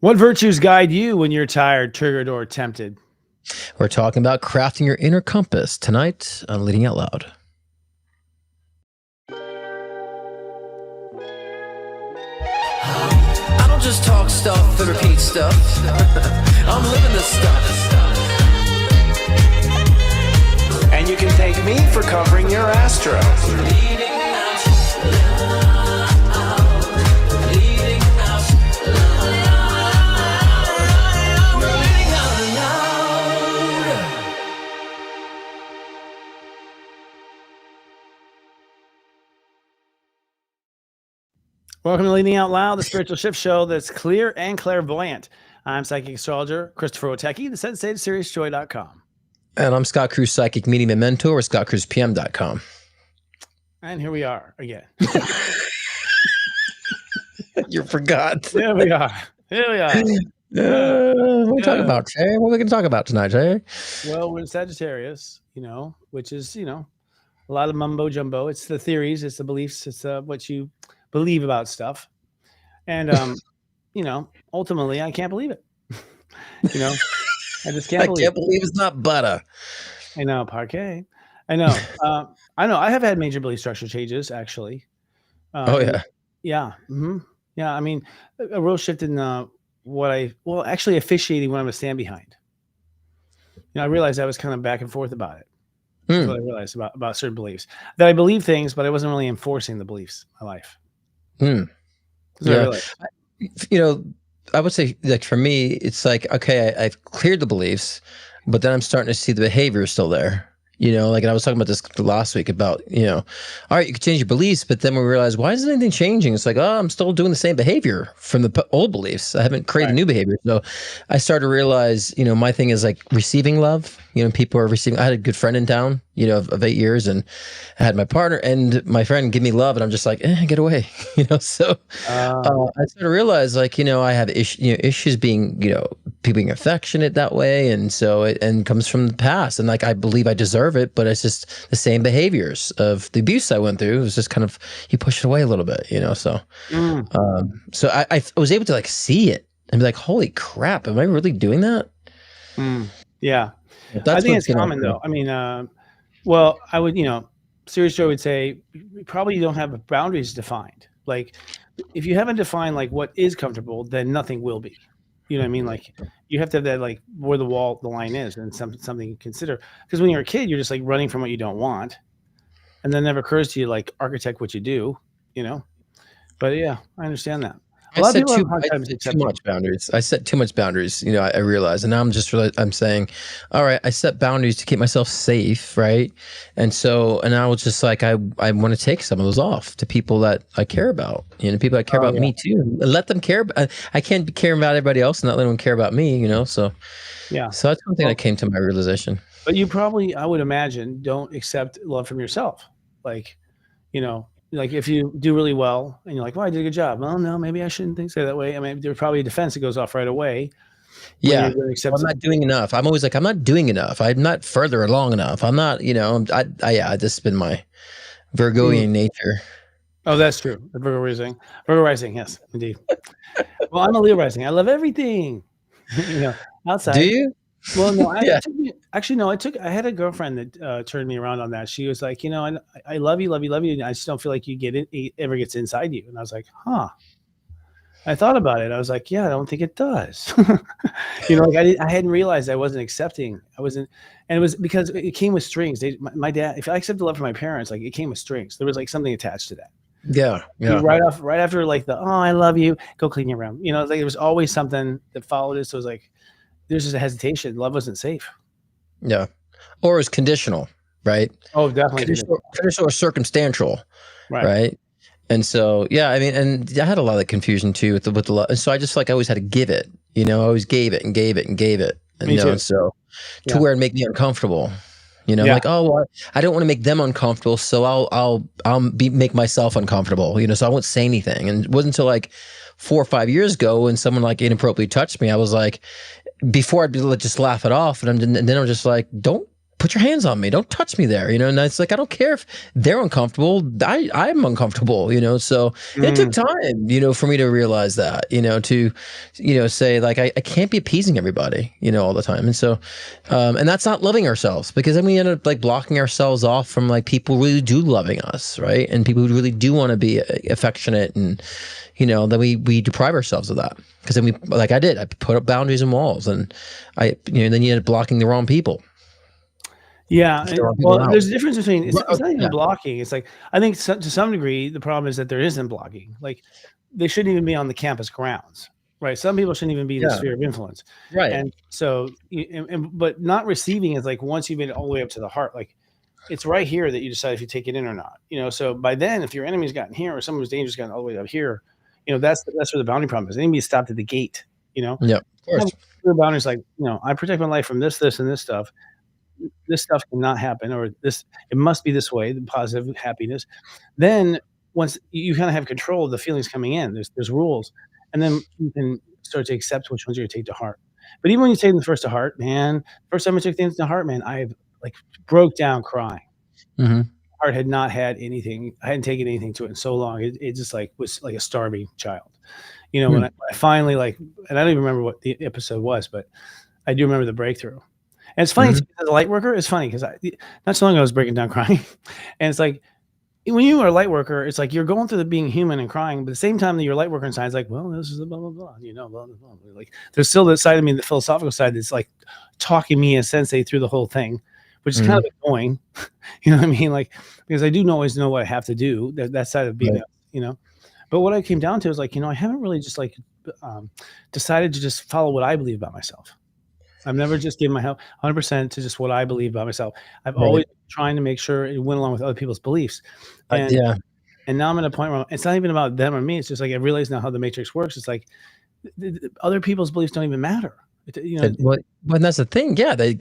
What virtues guide you when you're tired, triggered, or tempted? We're talking about crafting your inner compass tonight on Leading Out Loud. I don't just talk stuff and repeat stuff. I'm living this stuff. And you can thank me for covering your astro. Leading out loud. Leading out loud. We're leading out loud. Welcome to Leading Out Loud, the spiritual shift show that's clear and clairvoyant. I'm psychic astrologer Christopher Oteki, the sensei of SeriousJoy.com. And I'm Scott Cruz, psychic medium and mentor at scottcruzpm.com. And here we are again. You forgot. Here we are. Here we are. What are we talking about, Jay? What are we going to talk about tonight, Jay? Well, we're in Sagittarius, which is, a lot of mumbo jumbo. It's the theories, it's the beliefs, it's what you believe about stuff. And, ultimately, I can't believe it. I just can't believe I can't believe it's not butter. I know, parquet. I know. I know. I have had major belief structure changes, actually. Oh, yeah. Yeah. Mm-hmm. Yeah. I mean, a real shift in actually officiating what I'm going to stand behind. I realized I was kind of back and forth about it. That's what I realized about certain beliefs. That I believe things, but I wasn't really enforcing the beliefs in my life. Yeah. I would say, like, for me, it's like, okay, I've cleared the beliefs, but then I'm starting to see the behavior still there. And I was talking about this last week about, all right, you can change your beliefs, but then we realize, why isn't anything changing? It's like, oh, I'm still doing the same behavior from the old beliefs. I haven't created new behavior. So I started to realize, my thing is like receiving love. People are receiving. I had a good friend in town, of 8 years, and I had my partner and my friend give me love, and I'm just like, get away, So I started to realize, like, I have issues being, people being affectionate that way, and so it comes from the past, and like I believe I deserve it, but it's just the same behaviors of the abuse I went through. It was just kind of, you push it away a little bit, So, so I was able to like see it and be like, holy crap, am I really doing that? Yeah. I think it's common though. I mean, I would, Serious Joe would say, probably you don't have boundaries defined. Like, if you haven't defined like what is comfortable, then nothing will be. You know what I mean? Like, you have to have that, like, where the line is, and something you consider. Because when you're a kid, you're just like running from what you don't want, and then it never occurs to you like architect what you do. But yeah, I understand that. I set too much boundaries. I set too much boundaries. I realized, and now I'm saying, all right, I set boundaries to keep myself safe, right? And I was just like, I want to take some of those off to people that I care about, people that care about me too. Let them care. I can't be caring about everybody else and not let them care about me, So yeah. So that's one thing that came to my realization. But you probably, I would imagine, don't accept love from yourself, like, Like if you do really well and you're like, well, I did a good job. Well, no, maybe I shouldn't say that way. I mean, there's probably a defense that goes off right away. Yeah. I'm not doing enough. I'm always like, I'm not doing enough. I'm not further along enough. I'm not, this has been my Virgoian nature. Oh, that's true. The Virgo rising. Yes, indeed. Well, I'm a Leo rising. I love everything, outside. Do you? Well, no, I had a girlfriend that turned me around on that. She was like, I love you. And I just don't feel like it ever gets inside you. And I was like, huh. I thought about it. I was like, yeah, I don't think it does. I hadn't realized I wasn't accepting. And it was because it came with strings. My dad, if I accepted love from my parents, like it came with strings. There was like something attached to that. Yeah. Right after like oh, I love you, go clean your room. Like there was always something that followed it. So it was like, there's just a hesitation. Love wasn't safe. Yeah. Or it was conditional, right? Oh, definitely. Conditional or circumstantial, right? And so, yeah, I mean, and I had a lot of confusion too with the love. And so I just I always had to give it, I always gave it and gave it and gave it. And, and so to where it make me uncomfortable, like, oh, well, I don't want to make them uncomfortable. So I'll make myself uncomfortable, so I won't say anything. And it wasn't until like 4 or 5 years ago when someone like inappropriately touched me, I was like, before I'd be just laugh it off. And then I'm just like, don't put your hands on me. Don't touch me there. And it's like, I don't care if they're uncomfortable. I'm uncomfortable, So it took time, for me to realize that, to, say like, I can't be appeasing everybody, all the time. And so, and that's not loving ourselves, because then we end up like blocking ourselves off from like people who really do loving us. Right. And people who really do want to be affectionate, and, then we deprive ourselves of that. Because then I put up boundaries and walls, and then you end up blocking the wrong people. Yeah. Well, there's a difference between, it's not even blocking. It's like, I think to some degree, the problem is that there isn't blocking. Like, they shouldn't even be on the campus grounds, right? Some people shouldn't even be in the sphere of influence. Right. And so, but not receiving is like, once you've made it all the way up to the heart, like, it's right here that you decide if you take it in or not. So by then, if your enemy's gotten here, or someone's dangerous gotten all the way up here, that's where the boundary problem is. They need to be stopped at the gate, Yeah, of course. The boundaries, like, I protect my life from this, and this stuff. This stuff cannot happen, or it must be this way, the positive happiness. Then once you kind of have control of the feelings coming in, there's rules, and then you can start to accept which ones you're going to take to heart. But even when you take them first to heart, man, first time I took things to heart, man, I like broke down crying. Heart had not had anything. I hadn't taken anything to it in so long. It just like was like a starving child. When I finally, like, and I don't even remember what the episode was, but I do remember the breakthrough. And it's funny, as a light worker, it's funny because not so long ago I was breaking down crying. And it's like, when you are a light worker, it's like you're going through the being human and crying, but at the same time that you're a light worker inside, it's like, well, this is a blah, blah, blah, blah, blah, blah. Like, there's still that side of me, the philosophical side, that's like talking me as sensei through the whole thing, which is kind of annoying. You know what I mean? Like, because I do always know what I have to do, that side of being, But what I came down to is like, I haven't really just like decided to just follow what I believe about myself. I've never just given my help 100% to just what I believe about myself. I've always been trying to make sure it went along with other people's beliefs. And now I'm at a point where it's not even about them or me. It's just like, I realize now how the matrix works. It's like other people's beliefs don't even matter. Well, that's the thing. Yeah, they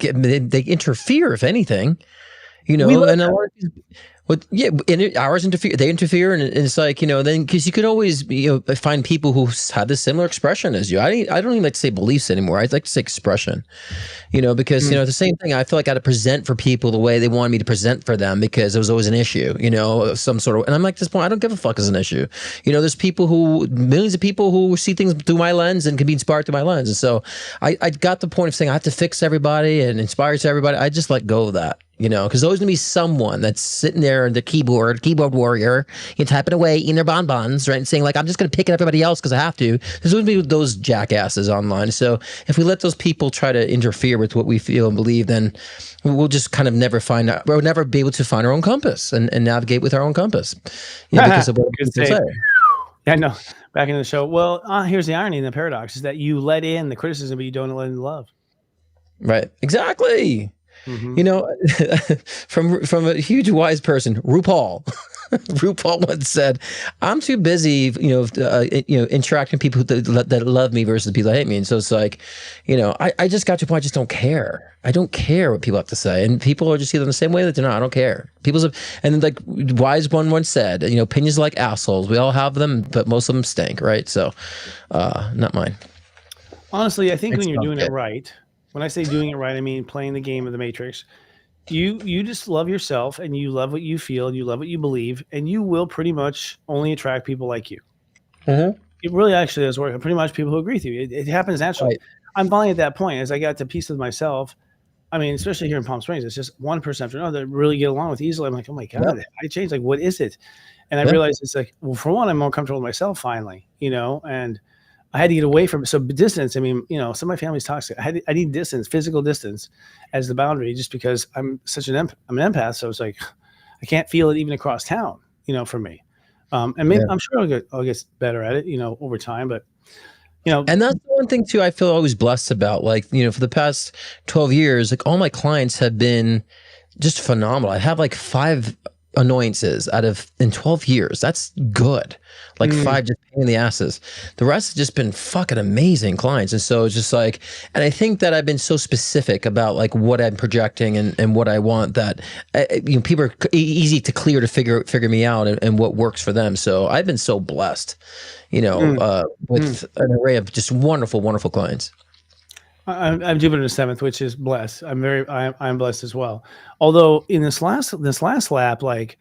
interfere, if anything. And a lot of ours interfere. They interfere, and it's like, then because you could always find people who have this similar expression as you. I don't even like to say beliefs anymore. I like to say expression. Because the same thing. I feel like I had to present for people the way they wanted me to present for them, because it was always an issue. Some sort of. And I'm like, at this point, I don't give a fuck as an issue. There's millions of people who see things through my lens and can be inspired through my lens. And so I got the point of saying I have to fix everybody and inspire to everybody. I just let go of that. Because there's always going to be someone that's sitting there at the keyboard warrior, typing away in their bonbons, right, and saying like, I'm just going to pick at everybody else because I have to. There's going to be those jackasses online. So if we let those people try to interfere with what we feel and believe, then we'll just kind of we'll never be able to find our own compass and navigate with our own compass. Because of what people say. I know. Back into the show. Well, here's the irony and the paradox is that you let in the criticism, but you don't let in the love. Right. Exactly. From a huge wise person, RuPaul. RuPaul once said, "I'm too busy, interacting with people that love me versus people that hate me." And so it's like, I just got to a point. I just don't care. I don't care what people have to say, and people are just either the same way that they're not. I don't care. And then like wise one once said, opinions are like assholes. We all have them, but most of them stink, right? So, not mine. Honestly, I think when you're doing it right. When I say doing it right, I mean playing the game of the matrix. You just love yourself, and you love what you feel, and you love what you believe, and you will pretty much only attract people like you. It really actually does work. Pretty much people who agree with you. It happens naturally. Right. I'm finally at that point as I got to peace with myself. I mean, especially here in Palm Springs, it's just one person after another that really get along with easily. I'm like, oh my God, I changed. Like, what is it? And I realized it's like, well, for one, I'm more comfortable with myself finally, and I had to get away from it. So distance, I mean, some of my family's toxic. I need distance, physical distance as the boundary, just because I'm such I'm an empath. So it's like, I can't feel it even across town, for me. And maybe I'm sure I'll get better at it, over time, but and that's the one thing too, I feel always blessed about, like, for the past 12 years, like all my clients have been just phenomenal. I have like 5 annoyances in 12 years. That's good. Like 5 just pain in the asses. The rest have just been fucking amazing clients. And so it's just like, and I think that I've been so specific about like what I'm projecting and what I want that, people are easy to figure me out and what works for them. So I've been so blessed, with an array of just wonderful, wonderful clients. I'm Jupiter in the 7th, which is blessed. I'm blessed as well. Although in this last lap, like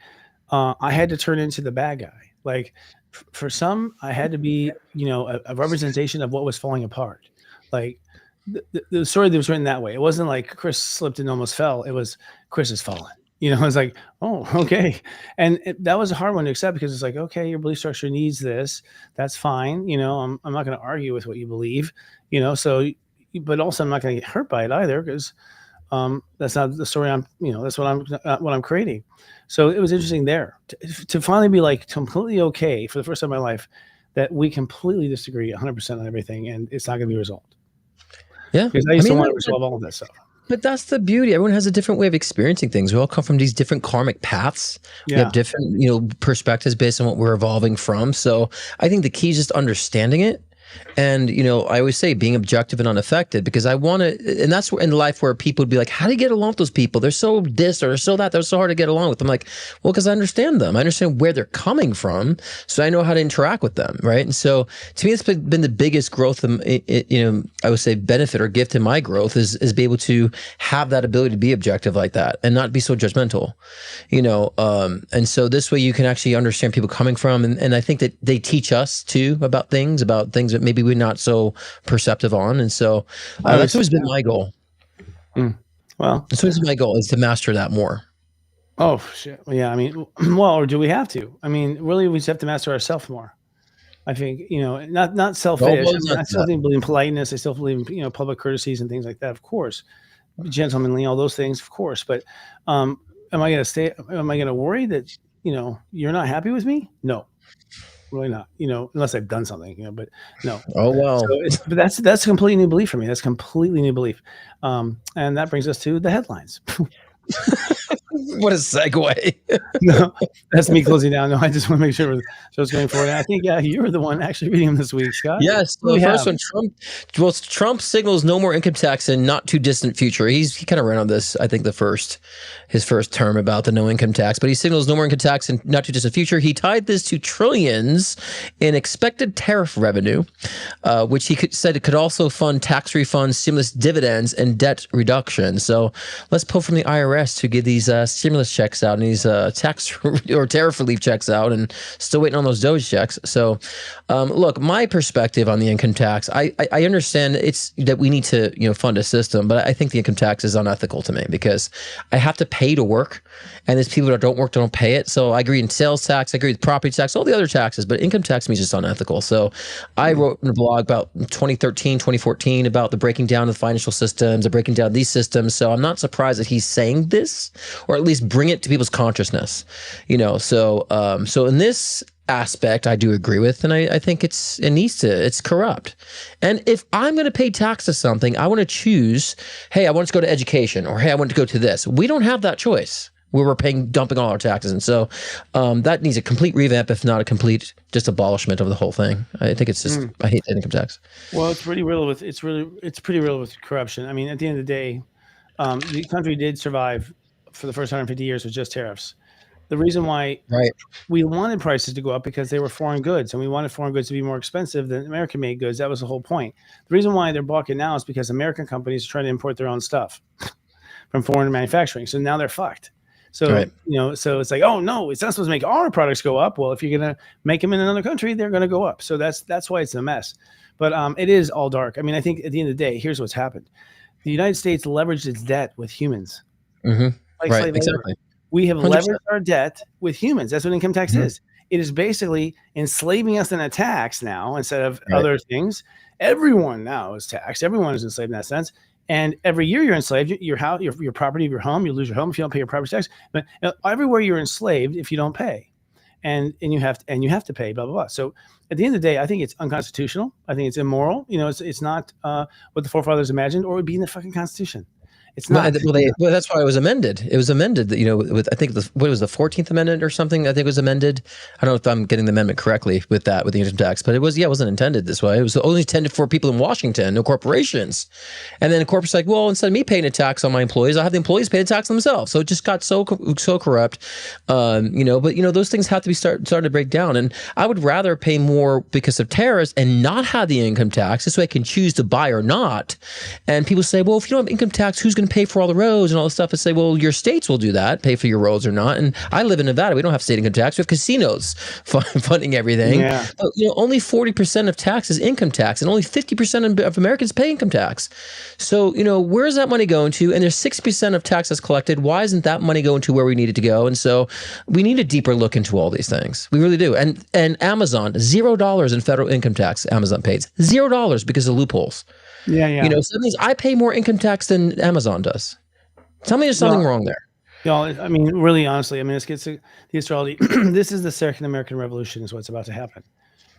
I had to turn into the bad guy. Like for some, I had to be, a representation of what was falling apart. Like the story that was written that way. It wasn't like Chris slipped and almost fell. It was Chris has fallen. It's like, oh, okay. And that was a hard one to accept because it's like, okay, your belief structure needs this. That's fine. I'm not going to argue with what you believe, so, but also I'm not going to get hurt by it either because that's not the story that's what I'm creating. So it was interesting there to finally be like completely okay for the first time in my life that we completely disagree 100% on everything and it's not going to be resolved. Yeah. Because I used to want to resolve all of that stuff. But that's the beauty. Everyone has a different way of experiencing things. We all come from these different karmic paths. Yeah. We have different, perspectives based on what we're evolving from. So I think the key is just understanding it. And, I always say being objective and unaffected because I want to, and that's in life where people would be like, how do you get along with those people? They're so this or they're so that. They're so hard to get along with. I'm like, well, because I understand them. I understand where they're coming from. So I know how to interact with them. Right. And so to me, it's been the biggest growth, I would say benefit or gift in my growth is be able to have that ability to be objective like that and not be so judgmental, and so this way you can actually understand people coming from. And I think that they teach us too about things that maybe we're not so perceptive on. And so that's always been my goal. Well, that's always my goal is to master that more. Oh, shit. Well, yeah. I mean, well, or do we have to? I mean, really, we just have to master ourselves more. I think, not selfish. I still believe in politeness. I still believe in, public courtesies and things like that. Of course, gentlemanly, all those things, of course. But am I going to worry that, you're not happy with me? No. Really not, unless I've done something, but no. Oh, wow. So but that's a completely new belief for me. That's completely new belief. And that brings us to the headlines. What a segue. No, that's me closing down. No, I just want to make sure the show's going forward. And I think, you were the one actually reading them this week, Scott. Yes. The first one, Trump signals no more income tax in not too distant future. He kind of ran on this, I think, his first term about the no income tax, but he signals no more income tax in not too distant future. He tied this to trillions in expected tariff revenue, which he said it could also fund tax refunds, stimulus dividends, and debt reduction. So let's pull from the IRS to give these stimulus checks out and these tax or tariff relief checks out, and still waiting on those Doge checks. So, look, my perspective on the income tax, I understand it's that we need to fund a system, but I think the income tax is unethical to me because I have to pay to work, and there's people that don't work, don't pay it. So I agree in sales tax, I agree with property tax, all the other taxes, but income tax to me is just unethical. So I wrote in a blog about 2013, 2014 about the breaking down of the financial systems, the breaking down of these systems. So I'm not surprised that he's saying this, or at least bring it to people's consciousness, so in this aspect, I do agree with, and I think it's corrupt. And if I'm going to pay tax to something, I want to choose, hey, I want to go to education, or hey, I want to go to this. We don't have that choice where we're dumping all our taxes. And so that needs a complete revamp, if not a complete just abolishment of the whole thing. I think it's just, I hate the income tax. Well, it's pretty real with corruption. I mean, at the end of the day, the country did survive for the first 150 years with just tariffs. The reason why we wanted prices to go up because they were foreign goods, and we wanted foreign goods to be more expensive than American-made goods. That was the whole point. The reason why they're balking now is because American companies are trying to import their own stuff from foreign manufacturing. So now they're fucked. So, so it's like, oh no, it's not supposed to make our products go up. Well, if you're going to make them in another country, they're going to go up. So that's why it's a mess. But it is all dark. I mean, I think at the end of the day, here's what's happened. The United States leveraged its debt with humans. Mm-hmm. Exactly. We have 100%. Leveraged our debt with humans. That's what income tax is. It is basically enslaving us in a tax now instead of other things. Everyone now is taxed. Everyone is enslaved in that sense. And every year you're enslaved. Your house, your property of your home, you lose your home if you don't pay your property tax. But everywhere you're enslaved if you don't pay, and you have to pay. Blah blah blah. So at the end of the day, I think it's unconstitutional. I think it's immoral. It's not what the forefathers imagined, or it would be in the fucking Constitution. It's not. Well, that's why it was amended. It was amended, with I think what was the 14th Amendment or something. I think it was amended. I don't know if I'm getting the amendment correctly with the income tax, but it wasn't intended this way. It was only intended for people in Washington, no corporations. And then the corporate's like, well, instead of me paying a tax on my employees, I'll have the employees pay the tax on themselves. So it just got so corrupt, But those things have to be starting to break down. And I would rather pay more because of tariffs and not have the income tax. This way I can choose to buy or not. And people say, well, if you don't have income tax, who's going to pay for all the roads and all this stuff? I say, well, your states will do that, pay for your roads or not. And I live in Nevada. We don't have state income tax. We have casinos funding everything. Yeah. But, only 40% of tax is income tax, and only 50% of Americans pay income tax. So, where's that money going to? And there's 6% of tax that's collected. Why isn't that money going to where we need it to go? And so we need a deeper look into all these things. We really do. And Amazon, $0 in federal income tax. Amazon pays $0 because of loopholes. Yeah. So that means I pay more income tax than Amazon does. Tell me there's something wrong there. I mean, really, honestly, let's get to the astrology. This is the Second American Revolution is what's about to happen.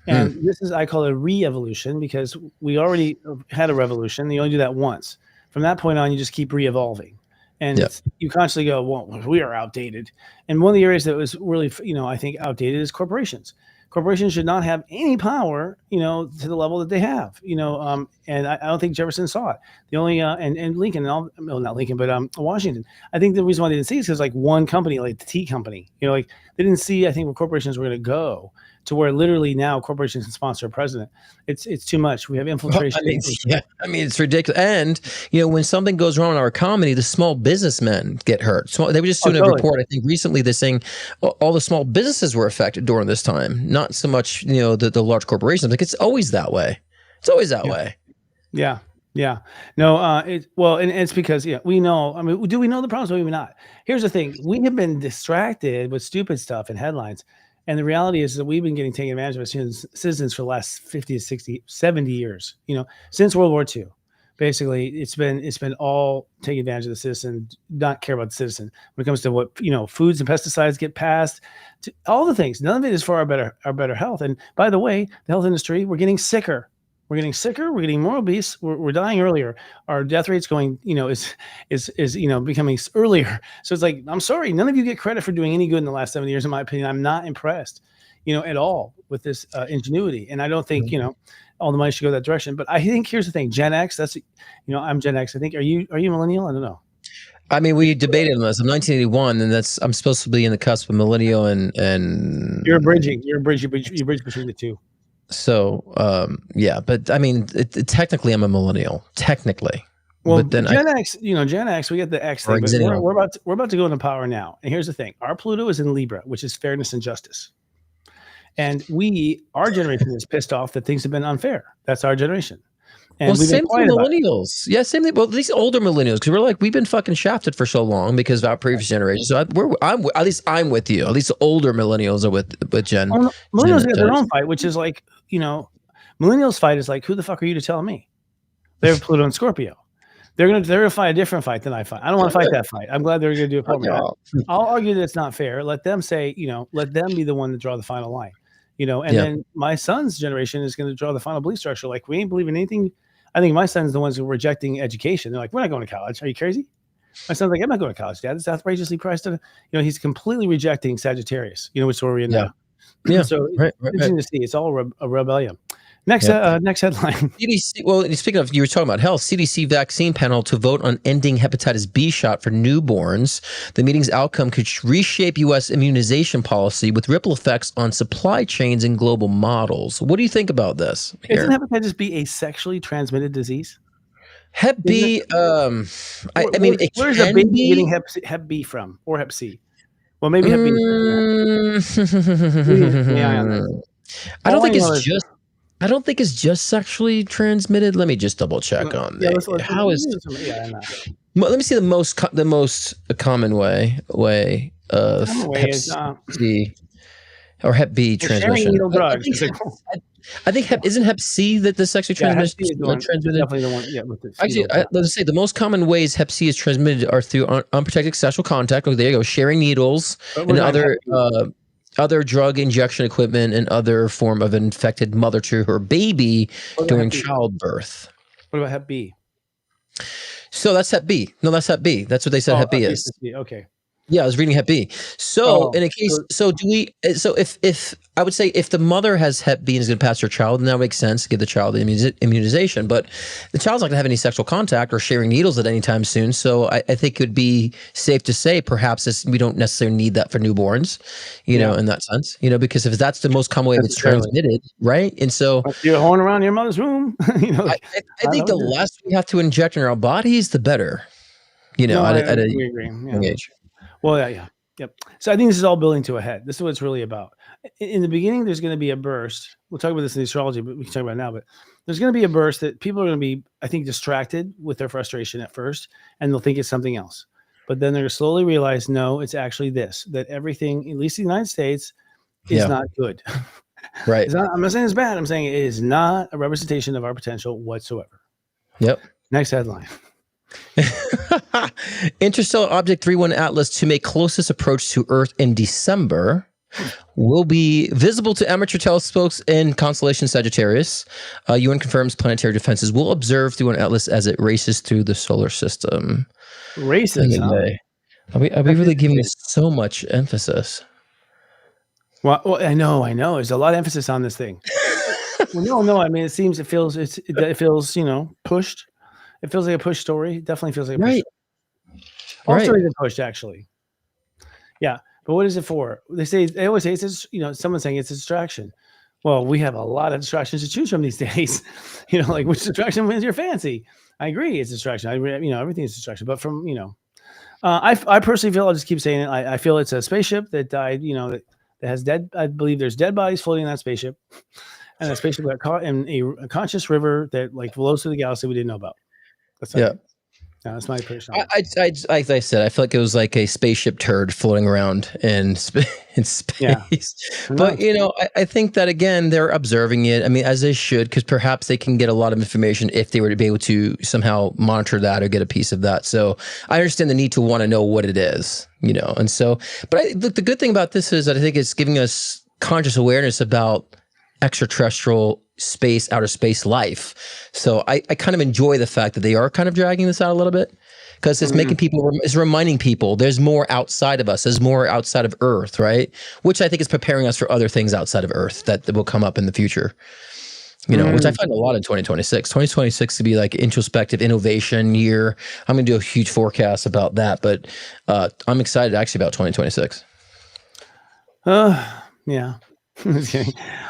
And this is, I call it a re-evolution, because we already had a revolution. You only do that once. From that point on, you just keep re-evolving. And you constantly go, well, we are outdated. And one of the areas that was really, I think outdated is corporations. Corporations should not have any power, to the level that they have, and I don't think Jefferson saw it. The only, and Lincoln, not Lincoln, but Washington. I think the reason why they didn't see it is because like one company, like the tea company, they didn't see, I think, where corporations were going to go, to where literally now corporations can sponsor a president. It's too much. We have infiltration. It's ridiculous. And when something goes wrong in our economy, the small businessmen get hurt. So they were just doing a report, I think recently, they're saying all the small businesses were affected during this time, not so much the large corporations. Like, it's always that way. It's always that way. Yeah. No, and it's because we know. I mean, do we know the problems? Maybe not. Here's the thing: we have been distracted with stupid stuff and headlines. And the reality is that we've been getting taken advantage of as citizens for the last 50 to 60, 70 years, since World War II. Basically, it's been all take advantage of the citizen, not care about the citizen. When it comes to what, foods and pesticides get passed, to all the things, none of it is for our better health. And by the way, the health industry, we're getting sicker. We're getting sicker. We're getting more obese. We're dying earlier. Our death rate's going, is becoming earlier. So it's like, I'm sorry, none of you get credit for doing any good in the last 70 years. In my opinion, I'm not impressed, at all with this ingenuity. And I don't think, all the money should go that direction. But I think here's the thing: Gen X. That's, I'm Gen X. I think. Are you millennial? I don't know. I mean, we debated on this. I'm 1981, and I'm supposed to be in the cusp of millennial and. You're bridging. You bridge between the two. So, but I mean, technically I'm a millennial, technically. Well, but then Gen X, we get the X thing, but we're about to go into power now. And here's the thing: our Pluto is in Libra, which is fairness and justice. And our generation is pissed off that things have been unfair. That's our generation. And same thing millennials. Yeah, same thing. Well, these older millennials, because we've been fucking shafted for so long because of our previous generation. So I'm with you. At least the older millennials are with Gen. Well, millennials have their own fight, which is like, millennials fight is like, who the fuck are you to tell me? They're Pluto and Scorpio. They're gonna fight a different fight than I fight. I don't want to fight that fight. I'm glad they're gonna do it for me. I'll argue that it's not fair. Let them say, let them be the one to draw the final line. Then my son's generation is going to draw the final belief structure. Like, we ain't believing anything. I think my son's the ones who are rejecting education. They're like, we're not going to college. Are you crazy? My son's like, I'm not going to college, Dad. It's outrageously priced. He's completely rejecting Sagittarius, which is where we're in now. Yeah. So it's interesting to see. It's all a rebellion. Next headline. CDC. Well, speaking of, you were talking about health. CDC vaccine panel to vote on ending hepatitis B shot for newborns. The meeting's outcome could reshape U.S. immunization policy with ripple effects on supply chains and global models. What do you think about this? Isn't hepatitis B a sexually transmitted disease? Hep B. Where's a baby getting Hep B from, or Hep C? Well, maybe Hep B. I don't think it's just. I don't think it's just sexually transmitted. Let me just double check on that. Let me see the most common way of Hep C or Hep B transmission. Needle drugs. I think isn't Hep C that the sexually transmitted? Definitely the one. Yeah, with the actually, let's say the most common ways Hep C is transmitted are through unprotected sexual contact. Oh, there you go, sharing needles and other drug injection equipment and other form of infected mother to her baby during childbirth. What about Hep B? So that's Hep B. No, that's Hep B. That's what they said Hep B is. Okay. Yeah, I was reading Hep B. So in a case, so if I would say if the mother has Hep B and is going to pass her child, then that makes sense to give the child the immunization. But the child's not going to have any sexual contact or sharing needles at any time soon. So I think it would be safe to say perhaps we don't necessarily need that for newborns, you know, in that sense, you know, because if that's the most common way it's transmitted, right? And so you're horn around your mother's womb. You know, like, I think the less we have to inject in our bodies, the better. You know, at a young age. Well, yep. So I think this is all building to a head. This is what it's really about. In the beginning, there's going to be a burst. We'll talk about this in the astrology, but we can talk about it now. But there's going to be a burst that people are going to be, I think, distracted with their frustration at first, and they'll think it's something else. But then they're going to slowly realize, no, it's actually this, that everything, at least in the United States, is not good. Right. I'm not saying it's bad. I'm saying it is not a representation of our potential whatsoever. Yep. Next headline. Interstellar Object 31 Atlas to make closest approach to Earth in December will be visible to amateur telescopes in constellation Sagittarius. UN confirms planetary defenses will observe through an atlas as it races through the solar system. Races, huh? Are we really giving this so much emphasis? Well, I know. There's a lot of emphasis on this thing. Well, no. I mean, it feels, you know, pushed. It feels like a push story. It definitely feels like a push story. All stories are pushed, actually. Yeah, but what is it for? They always say it's, you know, someone's saying it's a distraction. Well, we have a lot of distractions to choose from these days. You know, like which distraction wins your fancy? I agree, it's a distraction. You know, everything is a distraction. But from, you know, I personally feel, I'll just keep saying it. I feel it's a spaceship that died. You know, that has dead. I believe there's dead bodies floating in that spaceship, and that spaceship got caught in a conscious river that like flows through the galaxy we didn't know about. That's my personal. Like I said, I feel like it was like a spaceship turd floating around in space. Yeah. But you know, I think that again, they're observing it. I mean, as they should, because perhaps they can get a lot of information if they were to be able to somehow monitor that or get a piece of that. So I understand the need to want to know what it is, you know. And so, but the good thing about this is that I think it's giving us conscious awareness about extraterrestrial space, outer space life. So I kind of enjoy the fact that they are kind of dragging this out a little bit because it's making people, it's reminding people there's more outside of us, there's more outside of Earth, right? Which I think is preparing us for other things outside of Earth that will come up in the future. You know, which I find a lot in 2026. 2026 to be like introspective innovation year. I'm going to do a huge forecast about that, but I'm excited actually about 2026. Yeah.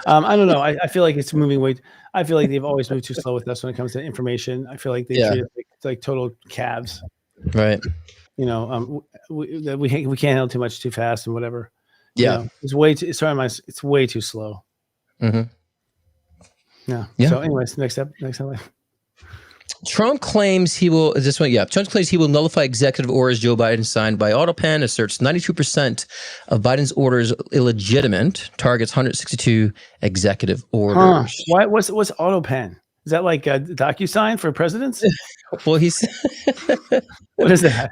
I don't know. I feel like it's moving way. I feel like they've always moved too slow with us when it comes to information. I feel like they treat it like total calves. Right. You know, we can't handle too much too fast and whatever. Yeah. You know, it's way too. Sorry, it's way too slow. Mm-hmm. Yeah. So, anyways, next up. Trump claims he will. Is this one? Yeah. Trump claims he will nullify executive orders Joe Biden signed by AutoPen. Asserts 92% of Biden's orders illegitimate. Targets 162 executive orders. Why? What's AutoPen? Is that like a DocuSign for presidents? Well, he's what is that?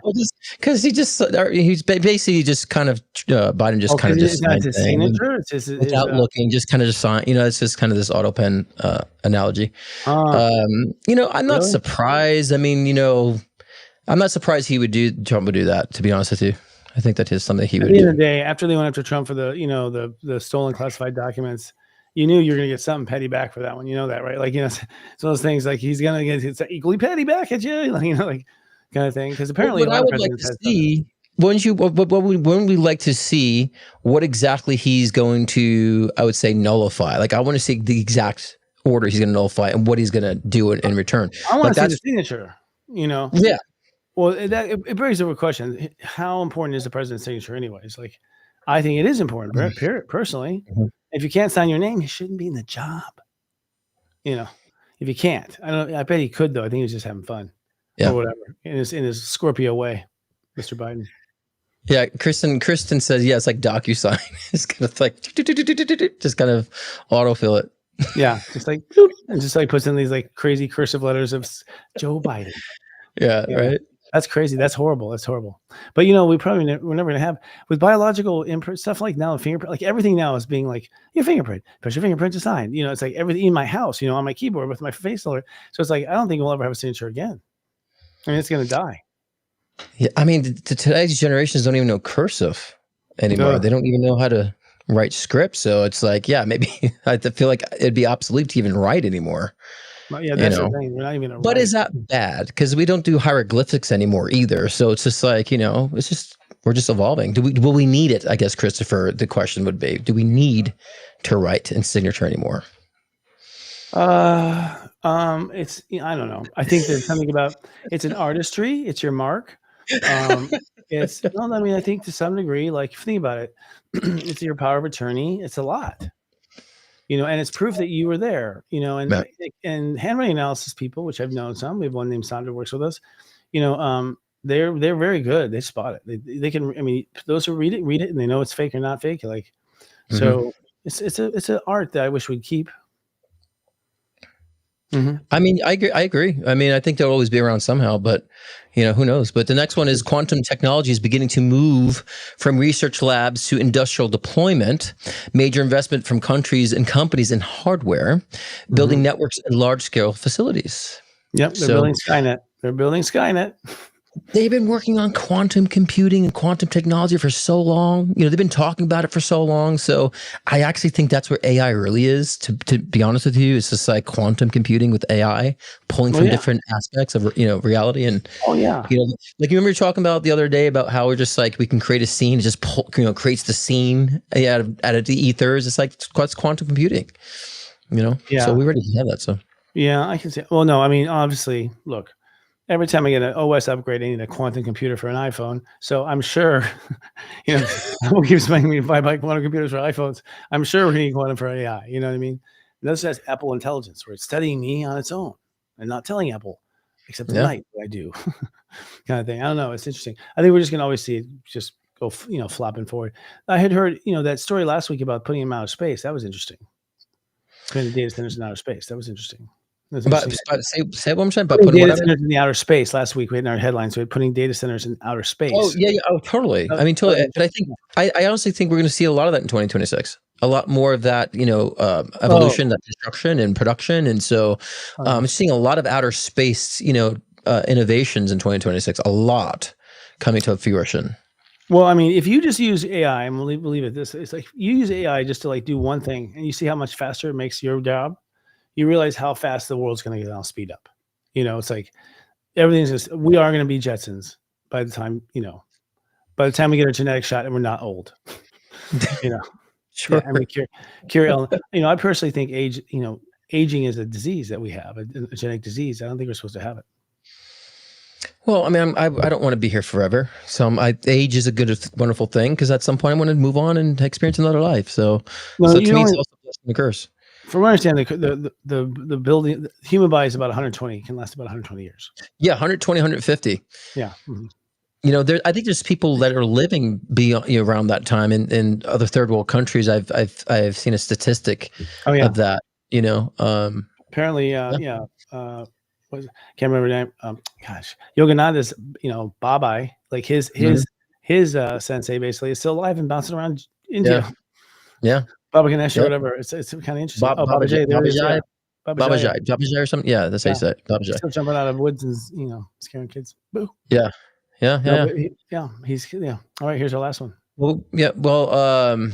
Because he's basically just kind of Biden just kind of just signed his signature. It's without looking, just kind of just sign. You know, it's just kind of this AutoPen analogy. You know, I'm not surprised. I mean, you know, I'm not surprised Trump would do that. To be honest with you, I think that is something he would do. At the end of the day, after they went after Trump for the stolen classified documents. You knew you were going to get something petty back for that one. You know that, right? Like, you know, it's those things like he's going to get equally petty back at you, like, you know, like kind of thing. Because apparently, what I would like to see, wouldn't we like to see what exactly he's going to, I would say, nullify? Like, I want to see the exact order he's going to nullify and what he's going to do in return. I want to see the signature, you know? Yeah. Well, it brings up a question. How important is the president's signature anyways? Like, I think it is important, personally. Mm-hmm. If you can't sign your name, you shouldn't be in the job. You know, if you can't, I bet he could though. I think he was just having fun, or whatever, in his Scorpio way, Mr. Biden. Yeah, Kristen says, yeah, it's like DocuSign. It's kind of like just kind of autofill it. Yeah, just like and just like puts in these like crazy cursive letters of Joe Biden. Yeah, you know? Right. That's crazy. That's horrible. But you know, we're never going to have with biological imprint stuff like now, fingerprint, like everything now is being like your fingerprint, push your fingerprint to sign. You know, it's like everything in my house, you know, on my keyboard with my face alert. So it's like, I don't think we'll ever have a signature again. I mean, it's going to die. Yeah, I mean, today's generations don't even know cursive anymore. They don't even know how to write scripts. So it's like, yeah, maybe I feel like it'd be obsolete to even write anymore. Well, yeah, that's the thing. We're not even But is that bad? Because we don't do hieroglyphics anymore either. So it's just like, it's just, we're just evolving. Will we need it? I guess, Christopher, the question would be, do we need to write in signature anymore? It's, I don't know. I think there's something about, it's an artistry. It's your mark. It's, well, I mean, I think to some degree, like, think about it, it's your power of attorney. It's a lot, and it's proof that you were there, and handwriting analysis people, which I've known some, we have one named Sandra works with us, they're very good. They spot it. They can, I mean, those who read it and they know it's fake or not fake. Like, so it's an art that I wish we'd keep. I mean, I agree. I mean, I think they'll always be around somehow, but who knows? But the next one is quantum technology is beginning to move from research labs to industrial deployment. Major investment from countries and companies in hardware, building networks and large scale facilities. Yep, they're building Skynet. They're building Skynet. They've been working on quantum computing and quantum technology for so long. They've been talking about it for so long. So I actually think that's where AI really is, to be honest with you. It's just like quantum computing with AI, pulling from different aspects of, reality. And, like you remember you talking about the other day about how we're just like, we can create a scene, it just creates the scene out of the ethers. It's like, it's quantum computing, Yeah. So we already have that. So, yeah, I can say, well, no, I mean, obviously, look, every time I get an OS upgrade, I need a quantum computer for an iPhone. So I'm sure, Apple keeps making me buy quantum computers for iPhones. I'm sure we need quantum for AI. You know what I mean? That's just Apple intelligence, where it's studying me on its own and not telling Apple, except at night what I do, kind of thing. I don't know. It's interesting. I think we're just going to always see it just go, flopping forward. I had heard, that story last week about putting them out of space. That was interesting. Putting the data centers in outer space. That was interesting. But say one more time. But putting data centers in the outer space. Last week we had in our headlines, we had putting data centers in outer space. Oh yeah. Oh, totally. I mean, totally. But I think I honestly think we're going to see a lot of that in 2026. A lot more of that, evolution, that destruction and production, and so I'm seeing a lot of outer space, innovations in 2026. A lot coming to fruition. Well, I mean, if you just use AI, and we'll leave it this, it's like you use AI just to like do one thing, and you see how much faster it makes your job. You realize how fast the world's going to get on speed up. It's like everything's just, we are going to be Jetsons by the time, by the time we get a genetic shot and we're not old, Sure. Yeah, I mean, cure, I personally think aging is a disease that we have, a genetic disease. I don't think we're supposed to have it. Well, I mean, I don't want to be here forever. So age is a good, wonderful thing, because at some point I want to move on and experience another life. So to me, it's also a blessing and a curse. From what I understand, the building, the human body is about 120, can last about 120 years. Yeah, 120, 150. Yeah. I think there's people that are living beyond, around that time in other third world countries. I've seen a statistic of that. Apparently, can't remember the name. Yogananda's, Babai, like his sensei basically is still alive and bouncing around India. Yeah. Baba Ganesh or whatever. It's kind of interesting. Babajai or something. Yeah, that's how you say it. Babajai. Still jumping out of woods and scaring kids. Boo. Yeah. He's All right, here's our last one. Well, yeah. Well,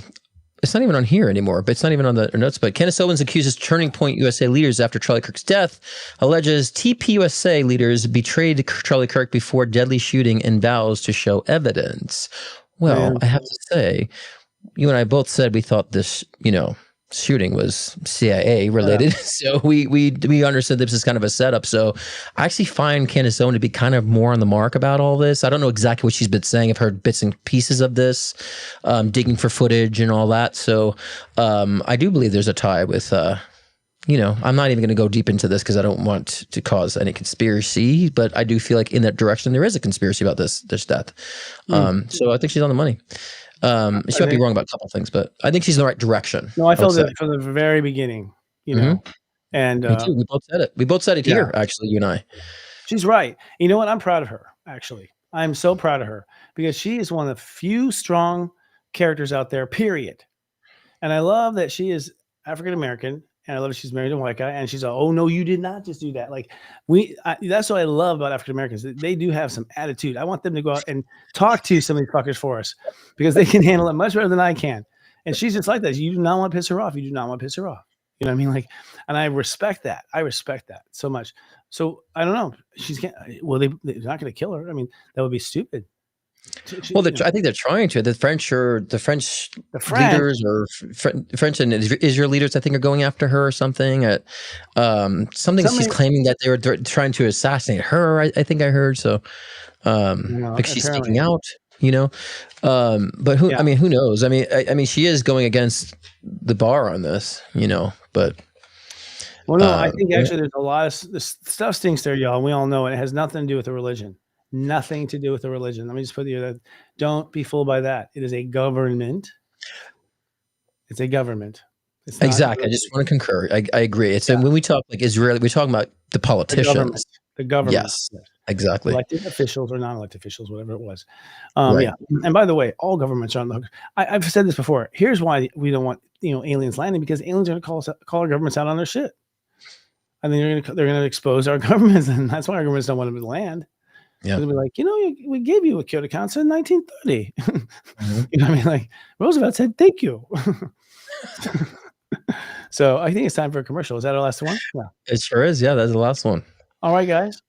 it's not even on here anymore, but it's not even on the notes. But Candace Owens accuses Turning Point USA leaders after Charlie Kirk's death, alleges TPUSA leaders betrayed Charlie Kirk before deadly shooting and vows to show evidence. Well, I have to say, you and I both said we thought this, shooting was CIA related. So we understood this is kind of a setup. So I actually find Candace Owens to be kind of more on the mark about all this. I don't know exactly what she's been saying. I've heard bits and pieces of this, digging for footage and all that. So I do believe there's a tie with, I'm not even going to go deep into this because I don't want to cause any conspiracy, but I do feel like in that direction there is a conspiracy about this death. So I think she's on the money. She might be wrong about a couple of things, but I think she's in the right direction. No, I felt it from the very beginning, and me too. We both said it. We both said it here, actually, you and I. She's right. You know what? I'm proud of her, actually. I'm so proud of her because she is one of the few strong characters out there, period. And I love that she is African-American and I love she's married to a white guy, and she's like, oh no, you did not just do that. Like that's what I love about African Americans. They do have some attitude. I want them to go out and talk to some of these fuckers for us because they can handle it much better than I can. And she's just like that. You do not want to piss her off. You do not want to piss her off. You know what I mean? Like, and I respect that. I respect that so much. So I don't know. They're not going to kill her. I mean, that would be stupid. Well, I think they're trying to. The French leaders or French and Israel leaders, I think, are going after her or something. She's claiming that they were trying to assassinate her. I think I heard so. Because she's speaking out, But who? Yeah. I mean, who knows? I mean, she is going against the bar on this, But well, no, I think actually there's a lot of this stuff stinks there, y'all. We all know it. It has nothing to do with the religion. Nothing to do with the religion. Let me just put you that. Don't be fooled by that. It is a government. It's a government. It's exactly. I just want to concur. I agree. It's when we talk like Israeli, we're talking about the politicians. The government. Yes, exactly. Elected officials or non-elected officials, whatever it was. Right. Yeah. And by the way, all governments are on the hook. I've said this before. Here's why we don't want aliens landing, because aliens are going to call our governments out on their shit. I mean, they're going to expose our governments, and that's why our governments don't want them to land. Yeah. They'll be like, we gave you a Kyoto Council in 1930. Mm-hmm. You know what I mean? Like Roosevelt said, thank you. So I think it's time for a commercial. Is that our last one? Yeah. It sure is. Yeah, that's the last one. All right, guys.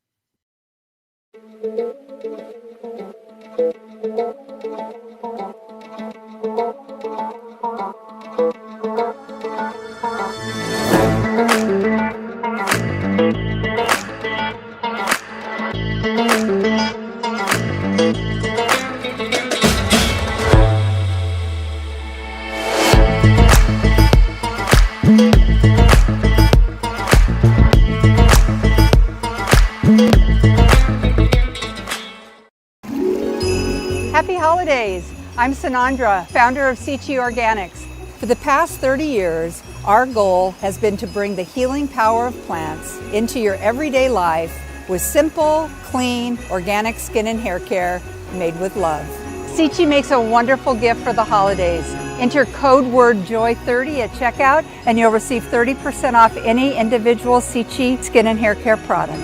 Happy holidays! I'm Sanandra, founder of CT Organics. For the past 30 years, our goal has been to bring the healing power of plants into your everyday life with simple, clean, organic skin and hair care made with love. CT makes a wonderful gift for the holidays. Enter code word JOY30 at checkout and you'll receive 30% off any individual CT skin and hair care product.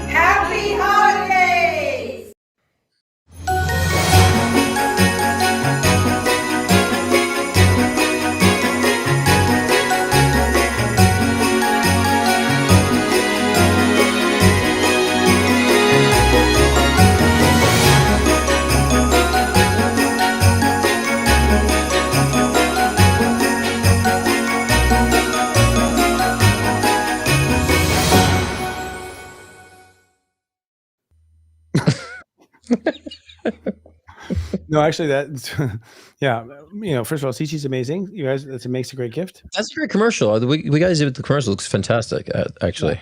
Happy holidays! No, actually, that's yeah. First of all, CT's amazing. You guys, it makes a great gift. That's a great commercial. We guys did the commercial. Looks fantastic. Actually, yeah.